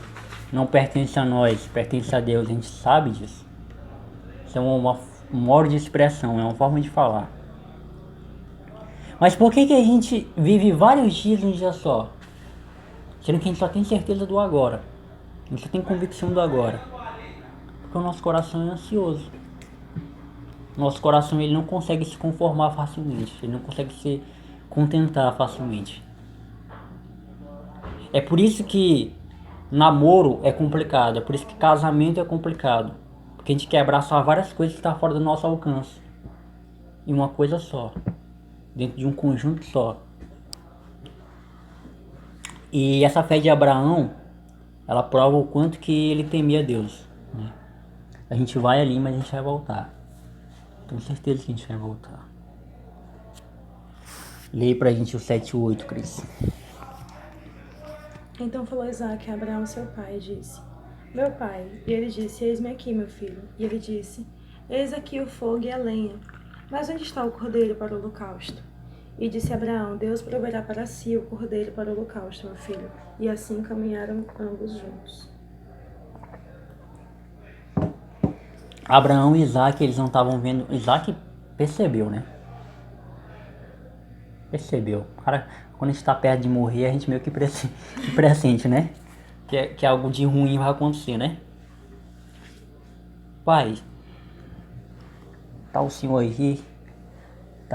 não pertence a nós, pertence a Deus. A gente sabe disso. Isso é um modo de expressão, é uma forma de falar. Mas por que a gente vive vários dias num dia só? Sendo que a gente só tem certeza do agora. A gente só tem convicção do agora. Porque o nosso coração é ansioso. Nosso coração ele não consegue se conformar facilmente. Ele não consegue se contentar facilmente. É por isso que namoro é complicado. É por isso que casamento é complicado. Porque a gente quer abraçar várias coisas que estão fora do nosso alcance. Em uma coisa só. Dentro de um conjunto só. E essa fé de Abraão, ela prova o quanto que ele temia Deus, né? A gente vai ali, mas a gente vai voltar. Tenho certeza que a gente vai voltar. Leia pra gente o 7 e o 8, Cris. Então falou Isaac a Abraão, seu pai, e disse, meu pai. E ele disse, eis-me aqui, meu filho. E ele disse, eis aqui o fogo e a lenha. Mas onde está o cordeiro para o holocausto? E disse Abraão, Deus proverá para si o cordeiro para o holocausto, meu filho. E assim caminharam ambos juntos. Abraão e Isaac, eles não estavam vendo. Isaac percebeu, né? Percebeu. Cara, quando a gente está perto de morrer, a gente meio que pressente, né? Que algo de ruim vai acontecer, né? Pai, tá o senhor aí,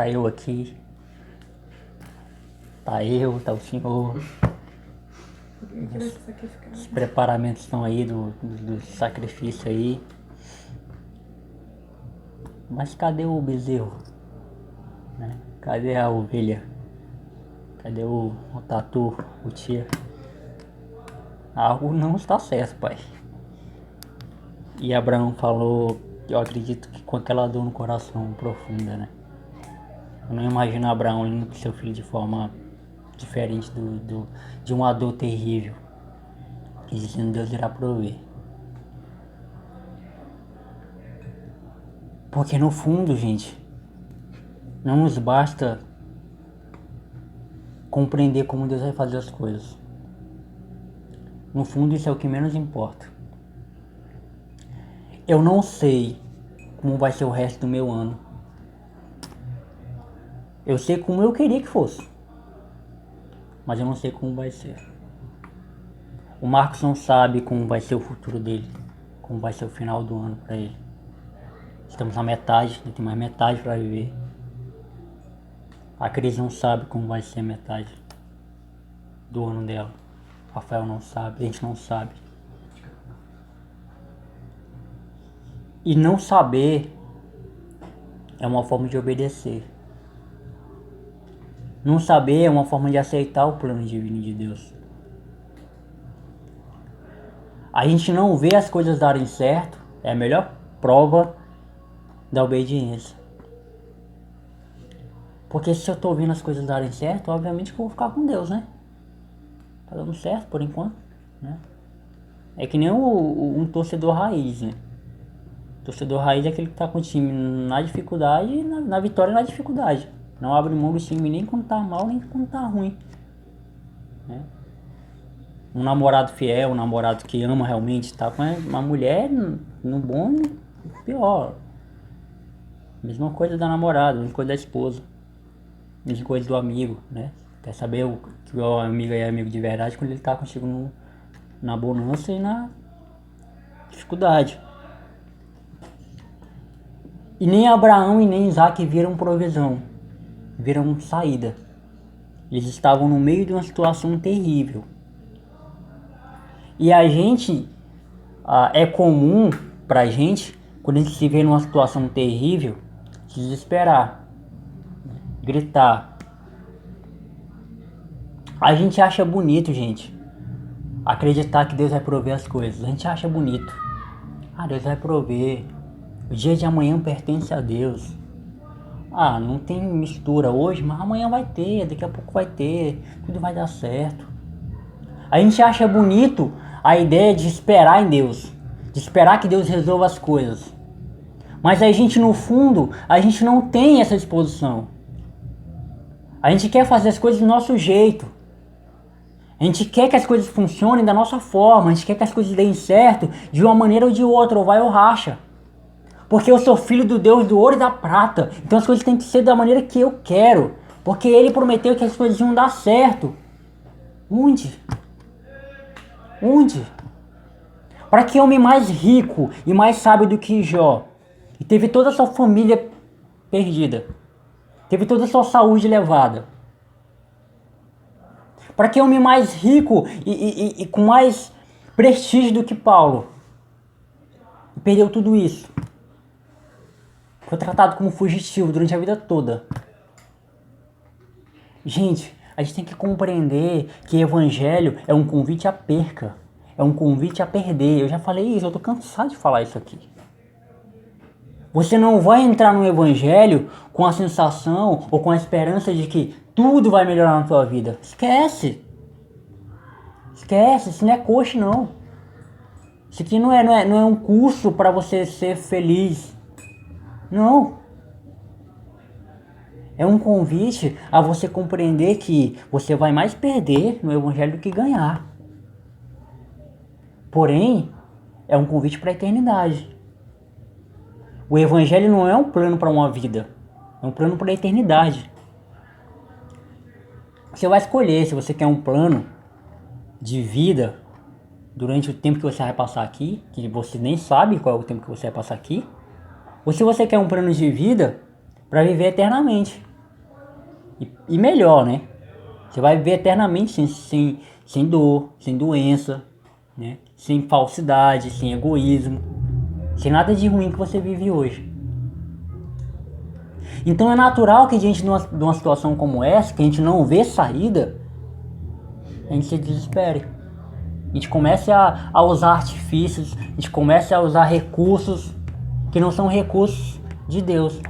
Tá eu aqui. Tá o senhor. Os preparamentos estão aí do sacrifício aí. Mas cadê o bezerro? Né? Cadê a ovelha? Cadê o tatu, o tia? Algo não está certo, pai. E Abraão falou, eu acredito que com aquela dor no coração profunda, né? Eu não imagino Abraão indo pro seu filho de forma diferente de uma dor terrível. E dizendo Deus irá prover. Porque no fundo, gente, não nos basta compreender como Deus vai fazer as coisas. No fundo, isso é o que menos importa. Eu não sei como vai ser o resto do meu ano. Eu sei como eu queria que fosse, mas eu não sei como vai ser. O Marcos não sabe como vai ser o futuro dele, como vai ser o final do ano para ele. Estamos na metade, ele tem mais metade para viver. A Cris não sabe como vai ser a metade do ano dela. O Rafael não sabe, a gente não sabe. E não saber é uma forma de obedecer. Não saber é uma forma de aceitar o plano divino de Deus. A gente não vê as coisas darem certo é a melhor prova da obediência. Porque se eu tô vendo as coisas darem certo, obviamente que eu vou ficar com Deus, né? Tá dando certo por enquanto, né? É que nem um torcedor raiz, né? Torcedor raiz é aquele que tá com o time na dificuldade e na vitória e na dificuldade. Não abre mão do time nem quando tá mal, nem quando tá ruim, né? Um namorado fiel, um namorado que ama realmente, tá com uma mulher no bom e no pior. Mesma coisa da namorada, mesma coisa da esposa. Mesma coisa do amigo, né? Quer saber que o amigo é amigo de verdade quando ele tá contigo na bonança e na dificuldade. E nem Abraão e nem Isaac viram provisão, viram saída. Eles estavam no meio de uma situação terrível. E a gente, é comum pra gente, quando a gente se vê numa situação terrível, se desesperar, gritar. A gente acha bonito, gente, acreditar que Deus vai prover as coisas. A gente acha bonito. Deus vai prover. O dia de amanhã pertence a Deus. Não tem mistura hoje, mas amanhã vai ter, daqui a pouco vai ter, tudo vai dar certo. A gente acha bonito a ideia de esperar em Deus, de esperar que Deus resolva as coisas. Mas a gente, no fundo, a gente não tem essa disposição. A gente quer fazer as coisas do nosso jeito. A gente quer que as coisas funcionem da nossa forma, a gente quer que as coisas deem certo de uma maneira ou de outra, ou vai ou racha. Porque eu sou filho do Deus do ouro e da prata, então as coisas têm que ser da maneira que eu quero. Porque Ele prometeu que as coisas iam dar certo. Onde? Para que homem mais rico e mais sábio do que Jó, e teve toda a sua família perdida, teve toda a sua saúde levada, para que homem mais rico e com mais prestígio do que Paulo, perdeu tudo isso, foi tratado como fugitivo durante a vida toda. Gente, a gente tem que compreender que evangelho é um convite à perca. É um convite a perder. Eu já falei isso, eu tô cansado de falar isso aqui. Você não vai entrar no evangelho com a sensação ou com a esperança de que tudo vai melhorar na tua vida. Esquece. Isso não é coach, não. Isso aqui não é um curso para você ser feliz. Não. É um convite a você compreender que você vai mais perder no evangelho do que ganhar. Porém, é um convite para a eternidade. O evangelho não é um plano para uma vida, é um plano para a eternidade. Você vai escolher se você quer um plano de vida durante o tempo que você vai passar aqui, que você nem sabe qual é o tempo que você vai passar aqui, ou se você quer um plano de vida para viver eternamente. E melhor, né? Você vai viver eternamente sem dor, sem doença, né? Sem falsidade, sem egoísmo, sem nada de ruim que você vive hoje. Então é natural que a gente, numa situação como essa, que a gente não vê saída, a gente se desespere. A gente comece a usar artifícios, a gente comece a usar recursos que não são recursos de Deus.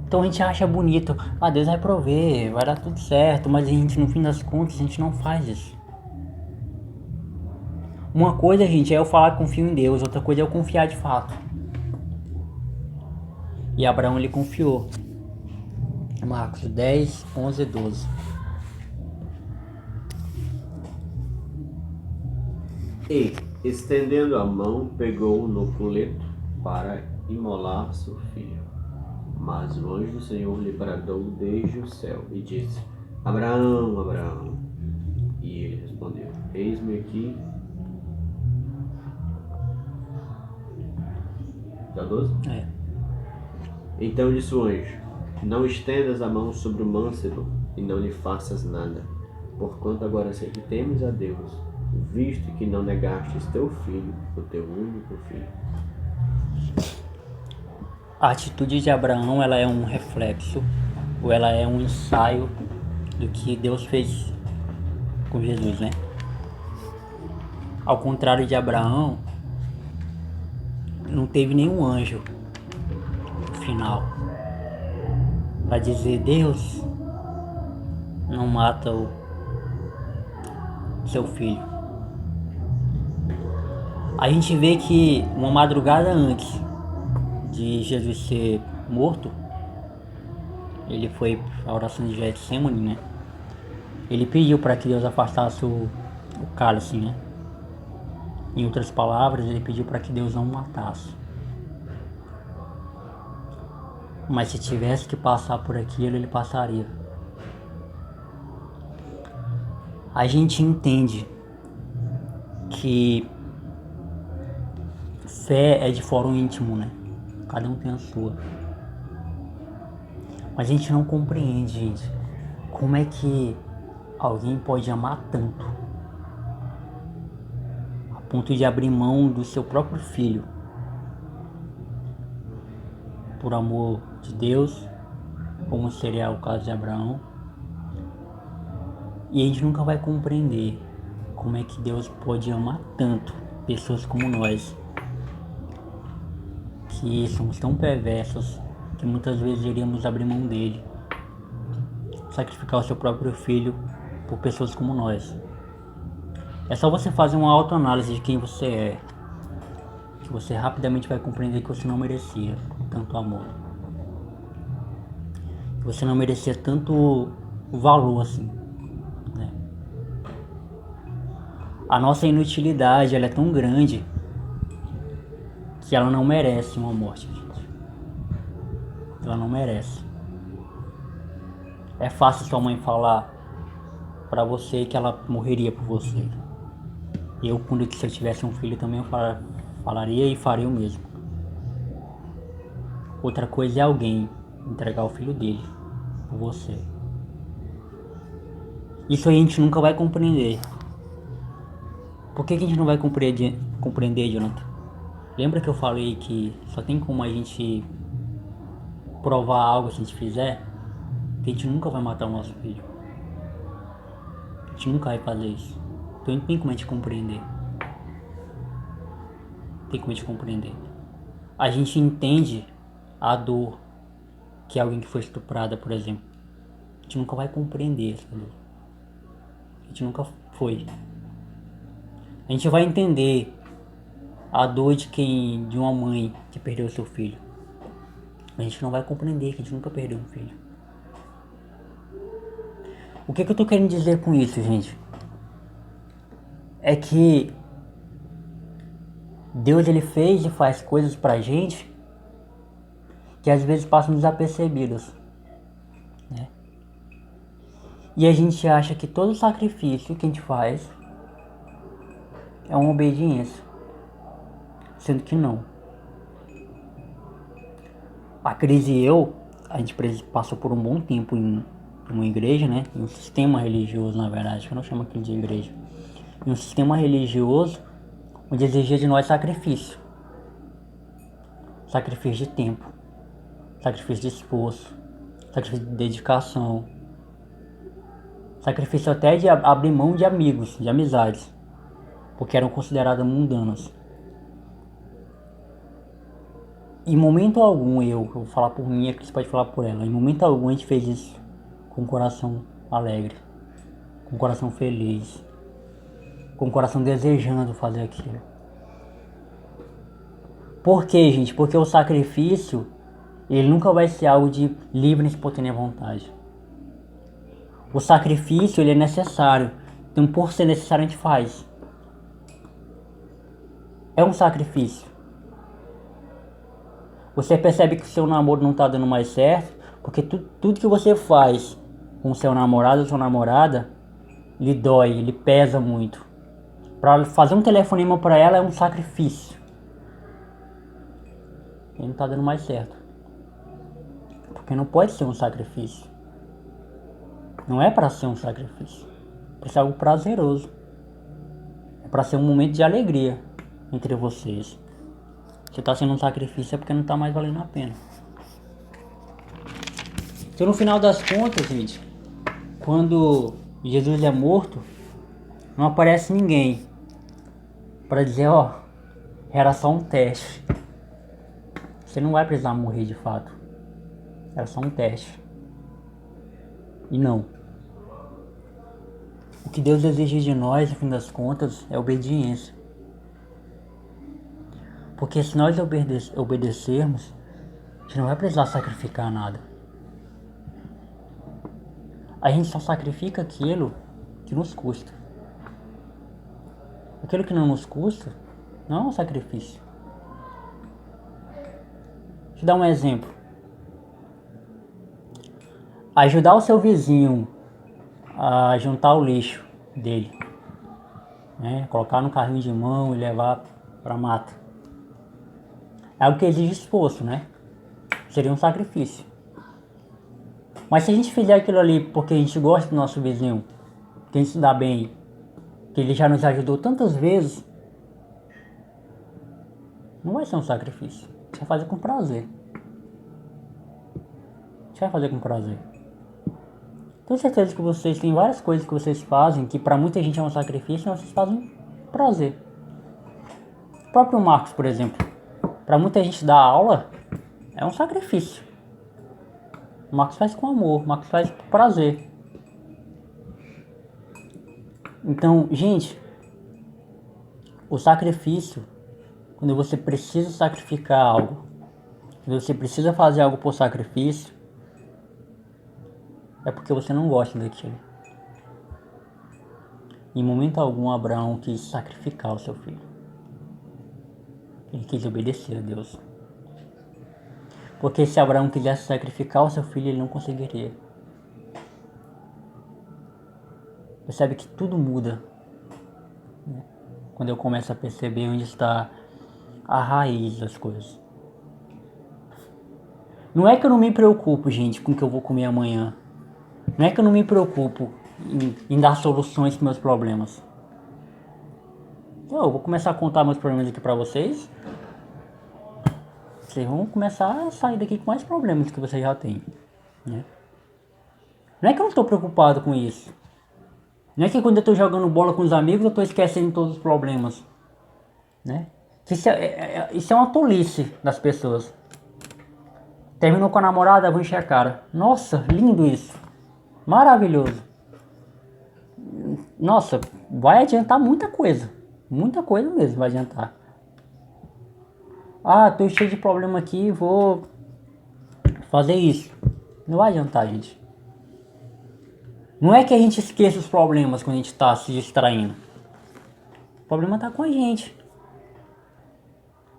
Então a gente acha bonito, Deus vai prover, vai dar tudo certo, mas a gente, no fim das contas, a gente não faz isso. Uma coisa, gente, é eu falar que confio em Deus, outra coisa é eu confiar de fato. E Abraão, ele confiou. Marcos 10, 11 e 12. E, estendendo a mão, pegou-o no coleto para imolar seu filho. Mas o anjo do Senhor lhe bradou desde o céu e disse: Abraão, Abraão. E ele respondeu: Eis-me aqui. Tá 12? É. Então disse o anjo: Não estendas a mão sobre o mancebo e não lhe faças nada, porquanto agora sei que temes a Deus, visto que não negastes teu filho, o teu único filho. A atitude de Abraão, ela é um reflexo, ou ela é um ensaio do que Deus fez com Jesus, né? Ao contrário de Abraão, não teve nenhum anjo no final para dizer: Deus não mata o seu filho. A gente vê que uma madrugada antes de Jesus ser morto, ele foi à oração de Getsemane, né? Ele pediu para que Deus afastasse o cálice, né? Em outras palavras, ele pediu para que Deus não o matasse. Mas se tivesse que passar por aquilo, ele passaria. A gente entende que fé é de fórum íntimo, né? Cada um tem a sua. Mas a gente não compreende, gente, como é que alguém pode amar tanto a ponto de abrir mão do seu próprio filho por amor de Deus, como seria o caso de Abraão. E a gente nunca vai compreender como é que Deus pode amar tanto pessoas como nós, que somos tão perversos que muitas vezes iríamos abrir mão dele, sacrificar o seu próprio filho por pessoas como nós. É só você fazer uma autoanálise de quem você é, que você rapidamente vai compreender que você não merecia tanto amor, que você não merecia tanto valor assim, né? A nossa inutilidade, ela é tão grande que ela não merece uma morte, gente. Ela não merece. É fácil sua mãe falar pra você que ela morreria por você. Eu, se eu tivesse um filho também, eu falaria e faria o mesmo. Outra coisa é alguém entregar o filho dele por você. Isso a gente nunca vai compreender. Por que a gente não vai compreender, Jonathan? Lembra que eu falei que só tem como a gente provar algo se a gente fizer? Que a gente nunca vai matar o nosso filho. A gente nunca vai fazer isso. Então não tem como a gente compreender. Tem como a gente compreender. A gente entende a dor que alguém que foi estuprada, por exemplo. A gente nunca vai compreender essa dor. A gente nunca foi. A gente vai entender a dor de uma mãe que perdeu seu filho. A gente não vai compreender que a gente nunca perdeu um filho. O que eu tô querendo dizer com isso, gente? É que Deus, ele fez e faz coisas pra gente que às vezes passam desapercebidas, né? E a gente acha que todo sacrifício que a gente faz é uma obediência, sendo que não. A Cris e eu, a gente passou por um bom tempo em uma igreja, né? Em um sistema religioso, na verdade, que eu não chamo aquilo de igreja. Em um sistema religioso onde exigia de nós sacrifício. Sacrifício de tempo, sacrifício de esforço, sacrifício de dedicação, sacrifício até de abrir mão de amigos, de amizades, porque eram consideradas mundanas. Em momento algum, eu vou falar por mim, a Cris pode falar por ela, em momento algum a gente fez isso com o coração alegre, com o coração feliz, com o coração desejando fazer aquilo. Por quê, gente? Porque o sacrifício, ele nunca vai ser algo de livre e espontânea vontade. O sacrifício, ele é necessário. Então, por ser necessário, a gente faz. É um sacrifício. Você percebe que o seu namoro não está dando mais certo, porque tudo que você faz com o seu namorado ou sua namorada, lhe dói, lhe pesa muito. Para fazer um telefonema para ela é um sacrifício. E não está dando mais certo. Porque não pode ser um sacrifício. Não é para ser um sacrifício. É para ser algo prazeroso. É para ser um momento de alegria entre vocês. Se está sendo um sacrifício é porque não está mais valendo a pena. Então no final das contas, gente, quando Jesus é morto, não aparece ninguém para dizer, ó, era só um teste. Você não vai precisar morrer de fato. Era só um teste. E não. O que Deus exige de nós, no fim das contas, é obediência. Porque se nós obedecermos, a gente não vai precisar sacrificar nada. A gente só sacrifica aquilo que nos custa. Aquilo que não nos custa não é um sacrifício. Deixa eu dar um exemplo. Ajudar o seu vizinho a juntar o lixo dele, né? Colocar no carrinho de mão e levar para a mata. É algo que exige esforço, né? Seria um sacrifício. Mas se a gente fizer aquilo ali porque a gente gosta do nosso vizinho, que a gente se dá bem, que ele já nos ajudou tantas vezes, não vai ser um sacrifício. A gente vai fazer com prazer. A gente vai fazer com prazer. Tenho certeza que vocês têm várias coisas que vocês fazem que para muita gente é um sacrifício, mas vocês fazem com prazer. O próprio Marcos, por exemplo. Para muita gente dar aula é um sacrifício. O Marcos faz com amor, o Marcos faz com prazer. Então, gente, o sacrifício, quando você precisa sacrificar algo, quando você precisa fazer algo por sacrifício, é porque você não gosta daquilo. Em momento algum, Abraão quis sacrificar o seu filho. Ele quis obedecer a Deus. Porque se Abraão quisesse sacrificar o seu filho, ele não conseguiria. Percebe que tudo muda, né? Quando eu começo a perceber onde está a raiz das coisas. Não é que eu não me preocupo, gente, com o que eu vou comer amanhã. Não é que eu não me preocupo em dar soluções para meus problemas. Eu vou começar a contar meus problemas aqui para vocês. Vocês vão começar a sair daqui com mais problemas que vocês já têm, né? Não é que eu não estou preocupado com isso. Não é que quando eu estou jogando bola com os amigos eu estou esquecendo todos os problemas, né? Isso é uma tolice das pessoas. Terminou com a namorada, vou encher a cara. Nossa, lindo isso. Maravilhoso. Nossa, vai adiantar muita coisa. Muita coisa mesmo vai adiantar. Ah, tô cheio de problema aqui, vou fazer isso. Não vai adiantar, gente. Não é que a gente esqueça os problemas quando a gente tá se distraindo. O problema tá com a gente.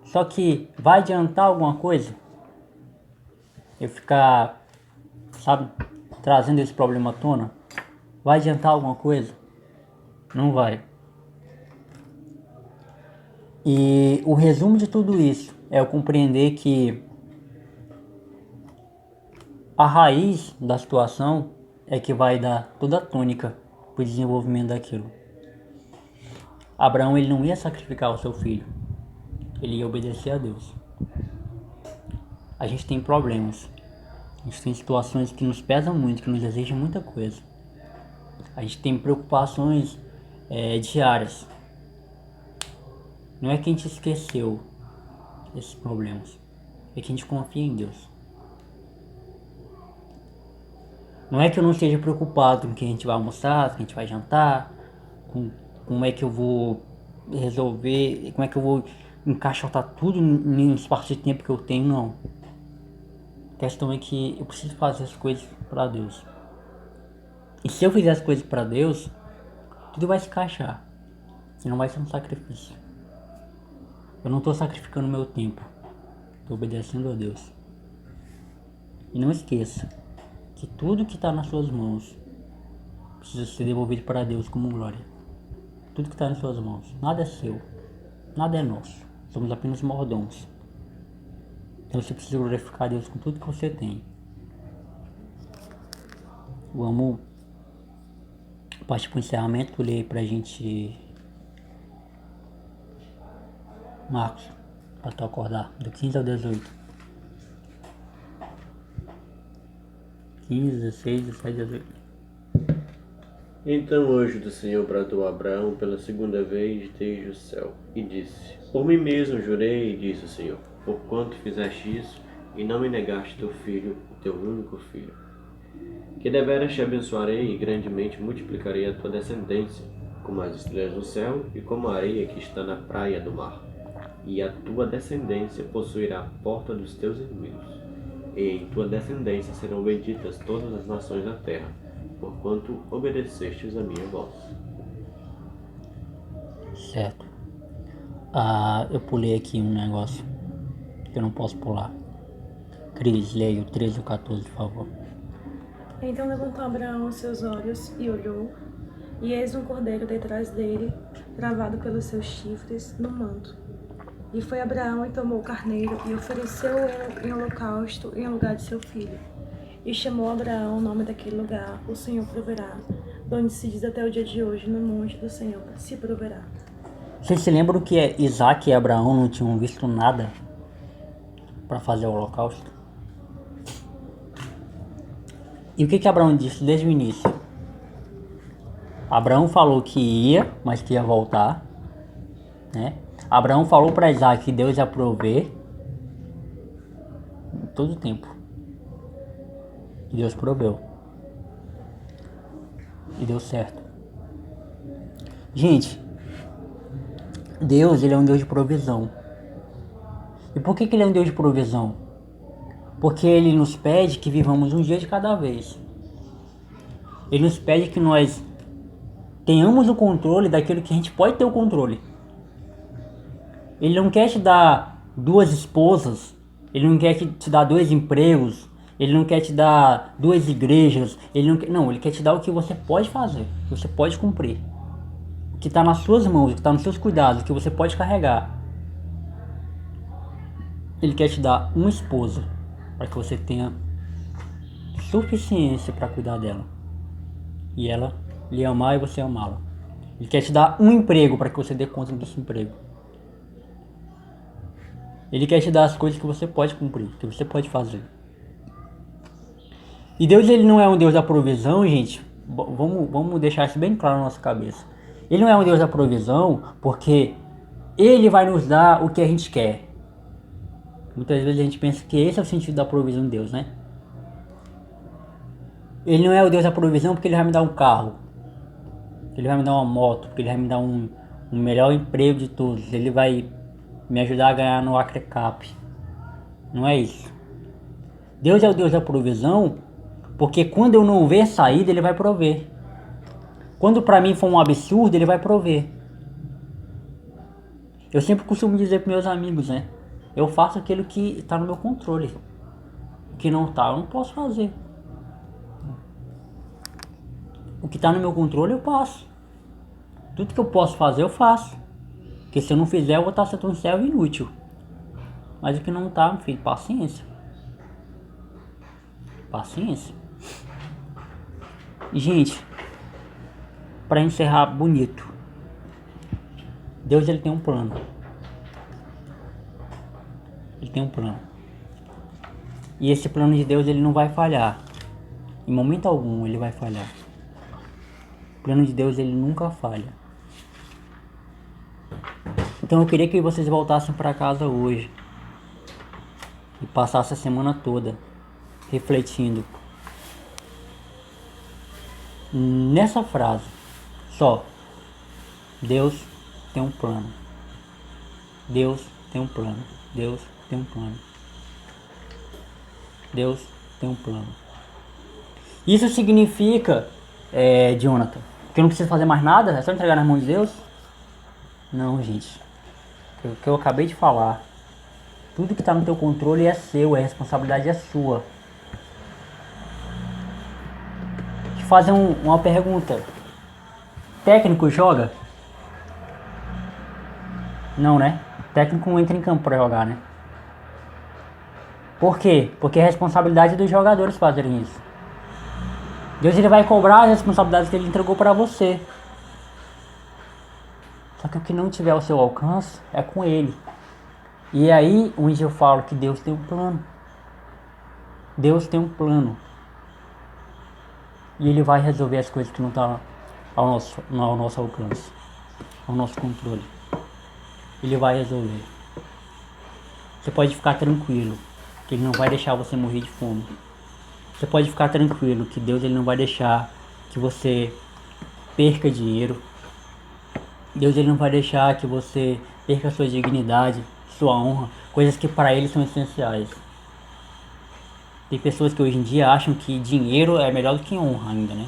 Só que vai adiantar alguma coisa? Eu ficar, sabe, trazendo esse problema à tona? Vai adiantar alguma coisa? Não vai. E o resumo de tudo isso é eu compreender que a raiz da situação é que vai dar toda a tônica para o desenvolvimento daquilo. Abraão, ele não ia sacrificar o seu filho, ele ia obedecer a Deus. A gente tem problemas, a gente tem situações que nos pesam muito, que nos exigem muita coisa. A gente tem preocupações diárias. Não é que a gente esqueceu esses problemas, é que a gente confia em Deus. Não é que eu não esteja preocupado com o que a gente vai almoçar, com o que a gente vai jantar, com como é que eu vou resolver, como é que eu vou encaixotar tudo no espaço de tempo que eu tenho, não. A questão é que eu preciso fazer as coisas para Deus. E se eu fizer as coisas para Deus, tudo vai se encaixar. E não vai ser um sacrifício. Eu não estou sacrificando meu tempo. Estou obedecendo a Deus. E não esqueça que tudo que está nas suas mãos precisa ser devolvido para Deus como glória. Tudo que está nas suas mãos. Nada é seu. Nada é nosso. Somos apenas mordomos. Então você precisa glorificar a Deus com tudo que você tem. Vamos partir para o encerramento. Ler aí pra gente Marcos, para tu acordar, do 15 ao 18. 15, 16, 17, 18. Então o anjo do Senhor bradou a Abraão pela segunda vez desde o céu, e disse: Por mim mesmo jurei, disse o Senhor, porquanto fizeste isso, e não me negaste teu filho, o teu único filho, que deveras te abençoarei e grandemente multiplicarei a tua descendência, como as estrelas do céu e como a areia que está na praia do mar. E a tua descendência possuirá a porta dos teus inimigos, e em tua descendência serão benditas todas as nações da terra, porquanto obedecestes a minha voz. Certo. Eu pulei aqui um negócio que eu não posso pular. Cris, leia o 13 e o 14, por favor. Então levantou Abraão os seus olhos e olhou, e eis um cordeiro detrás dele, travado pelos seus chifres, no manto. E foi Abraão e tomou o carneiro e ofereceu-o em holocausto em lugar de seu filho. E chamou Abraão o nome daquele lugar, o Senhor proverá, de onde se diz até o dia de hoje, no monte do Senhor se proverá. Vocês se lembram que Isaac e Abraão não tinham visto nada para fazer o holocausto? E o que Abraão disse desde o início? Abraão falou que ia, mas que ia voltar, né? Abraão falou para Isaac que Deus ia prover em todo o tempo. E Deus proveu. E deu certo. Gente, Deus, ele é um Deus de provisão. E por que ele é um Deus de provisão? Porque ele nos pede que vivamos um dia de cada vez. Ele nos pede que nós tenhamos o controle daquilo que a gente pode ter o controle. Ele não quer te dar 2 esposas, ele não quer te dar 2 empregos, ele não quer te dar 2 igrejas, ele quer te dar o que você pode fazer, o que você pode cumprir. O que está nas suas mãos, o que está nos seus cuidados, o que você pode carregar. Ele quer te dar uma esposa, para que você tenha suficiência para cuidar dela. E ela lhe amar e você amá-la. Ele quer te dar um emprego, para que você dê conta desse emprego. Ele quer te dar as coisas que você pode cumprir, que você pode fazer. E Deus, ele não é um Deus da provisão, gente. Vamos deixar isso bem claro na nossa cabeça. Ele não é um Deus da provisão porque ele vai nos dar o que a gente quer. Muitas vezes a gente pensa que esse é o sentido da provisão de Deus, né? Ele não é o Deus da provisão porque ele vai me dar um carro. Ele vai me dar uma moto, porque ele vai me dar um melhor emprego de todos. Ele vai me ajudar a ganhar no Acrecap. Não é isso. Deus é o Deus da provisão, porque quando eu não ver saída, ele vai prover. Quando para mim for um absurdo, ele vai prover. Eu sempre costumo dizer para meus amigos, né? Eu faço aquilo que está no meu controle. O que não está, eu não posso fazer. O que está no meu controle, eu faço. Tudo que eu posso fazer, eu faço. Porque se eu não fizer, eu vou estar sendo um servo inútil. Mas o que não está, meu filho, paciência. Paciência. E, gente, para encerrar bonito, Deus, ele tem um plano. Ele tem um plano. E esse plano de Deus, ele não vai falhar. Em momento algum ele vai falhar. O plano de Deus, ele nunca falha. Então eu queria que vocês voltassem para casa hoje e passassem a semana toda refletindo nessa frase só: Deus tem um plano. Deus tem um plano. Deus tem um plano. Deus tem um plano. Isso significa, Jonathan, que eu não preciso fazer mais nada? É só entregar nas mãos de Deus? Não, gente. O que eu acabei de falar, tudo que está no teu controle é seu, a responsabilidade é sua. Te fazer uma pergunta. Técnico joga? Não, né? Técnico não entra em campo para jogar, né? Por quê? Porque é a responsabilidade dos jogadores fazerem isso. Deus, ele vai cobrar as responsabilidades que ele entregou para você. Só que o que não tiver ao seu alcance é com ele. E é aí onde eu falo que Deus tem um plano. Deus tem um plano. E ele vai resolver as coisas que não estão ao nosso alcance, ao nosso controle. Ele vai resolver. Você pode ficar tranquilo que ele não vai deixar você morrer de fome. Você pode ficar tranquilo que Deus, ele não vai deixar que você perca dinheiro. Deus, ele não vai deixar que você perca sua dignidade, sua honra, coisas que para ele são essenciais. Tem pessoas que hoje em dia acham que dinheiro é melhor do que honra ainda, né?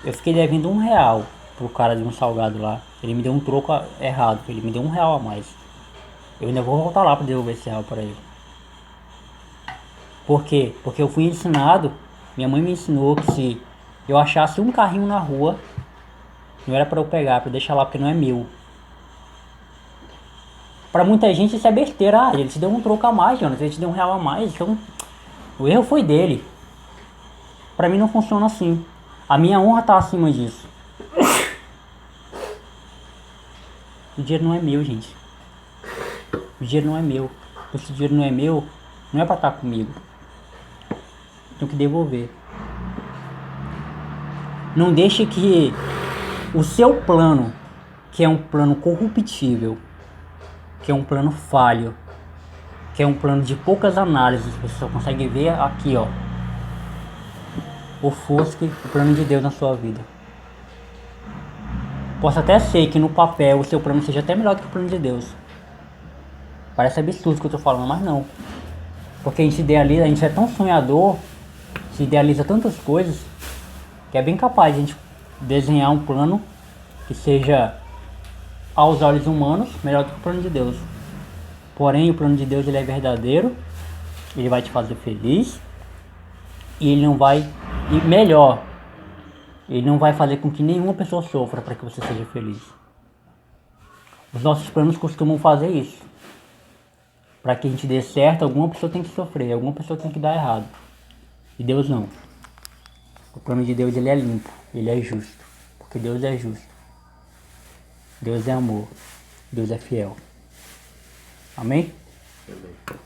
Eu fiquei devendo R$1 pro cara de um salgado lá. Ele me deu um troco errado, ele me deu R$1 a mais. Eu ainda vou voltar lá para devolver esse real para ele. Por quê? Porque eu fui ensinado, minha mãe me ensinou que se eu achasse um carrinho na rua, não era para eu pegar, para eu deixar lá porque não é meu. Para muita gente isso é besteira. Ele te deu um troco a mais, Jonas, ele te deu R$1 a mais, então o erro foi dele. Para mim não funciona assim. A minha honra tá acima disso. O dinheiro não é meu, gente. O dinheiro não é meu. Se o dinheiro não é meu, não é para estar comigo. Tenho que devolver. Não deixe que o seu plano, que é um plano corruptível, que é um plano falho, que é um plano de poucas análises, você só consegue ver aqui, ó, ofusque o plano de Deus na sua vida. Posso até ser que no papel o seu plano seja até melhor do que o plano de Deus. Parece absurdo o que eu tô falando, mas não. Porque a gente idealiza, a gente é tão sonhador, se idealiza tantas coisas, que é bem capaz de a gente desenhar um plano que seja, aos olhos humanos, melhor do que o plano de Deus. Porém, o plano de Deus, ele é verdadeiro, ele vai te fazer feliz, e ele não vai, e melhor, ele não vai fazer com que nenhuma pessoa sofra para que você seja feliz. Os nossos planos costumam fazer isso. Para que a gente dê certo, alguma pessoa tem que sofrer, alguma pessoa tem que dar errado. E Deus não. O plano de Deus, ele é limpo, ele é justo. Porque Deus é justo. Deus é amor. Deus é fiel. Amém? Amém.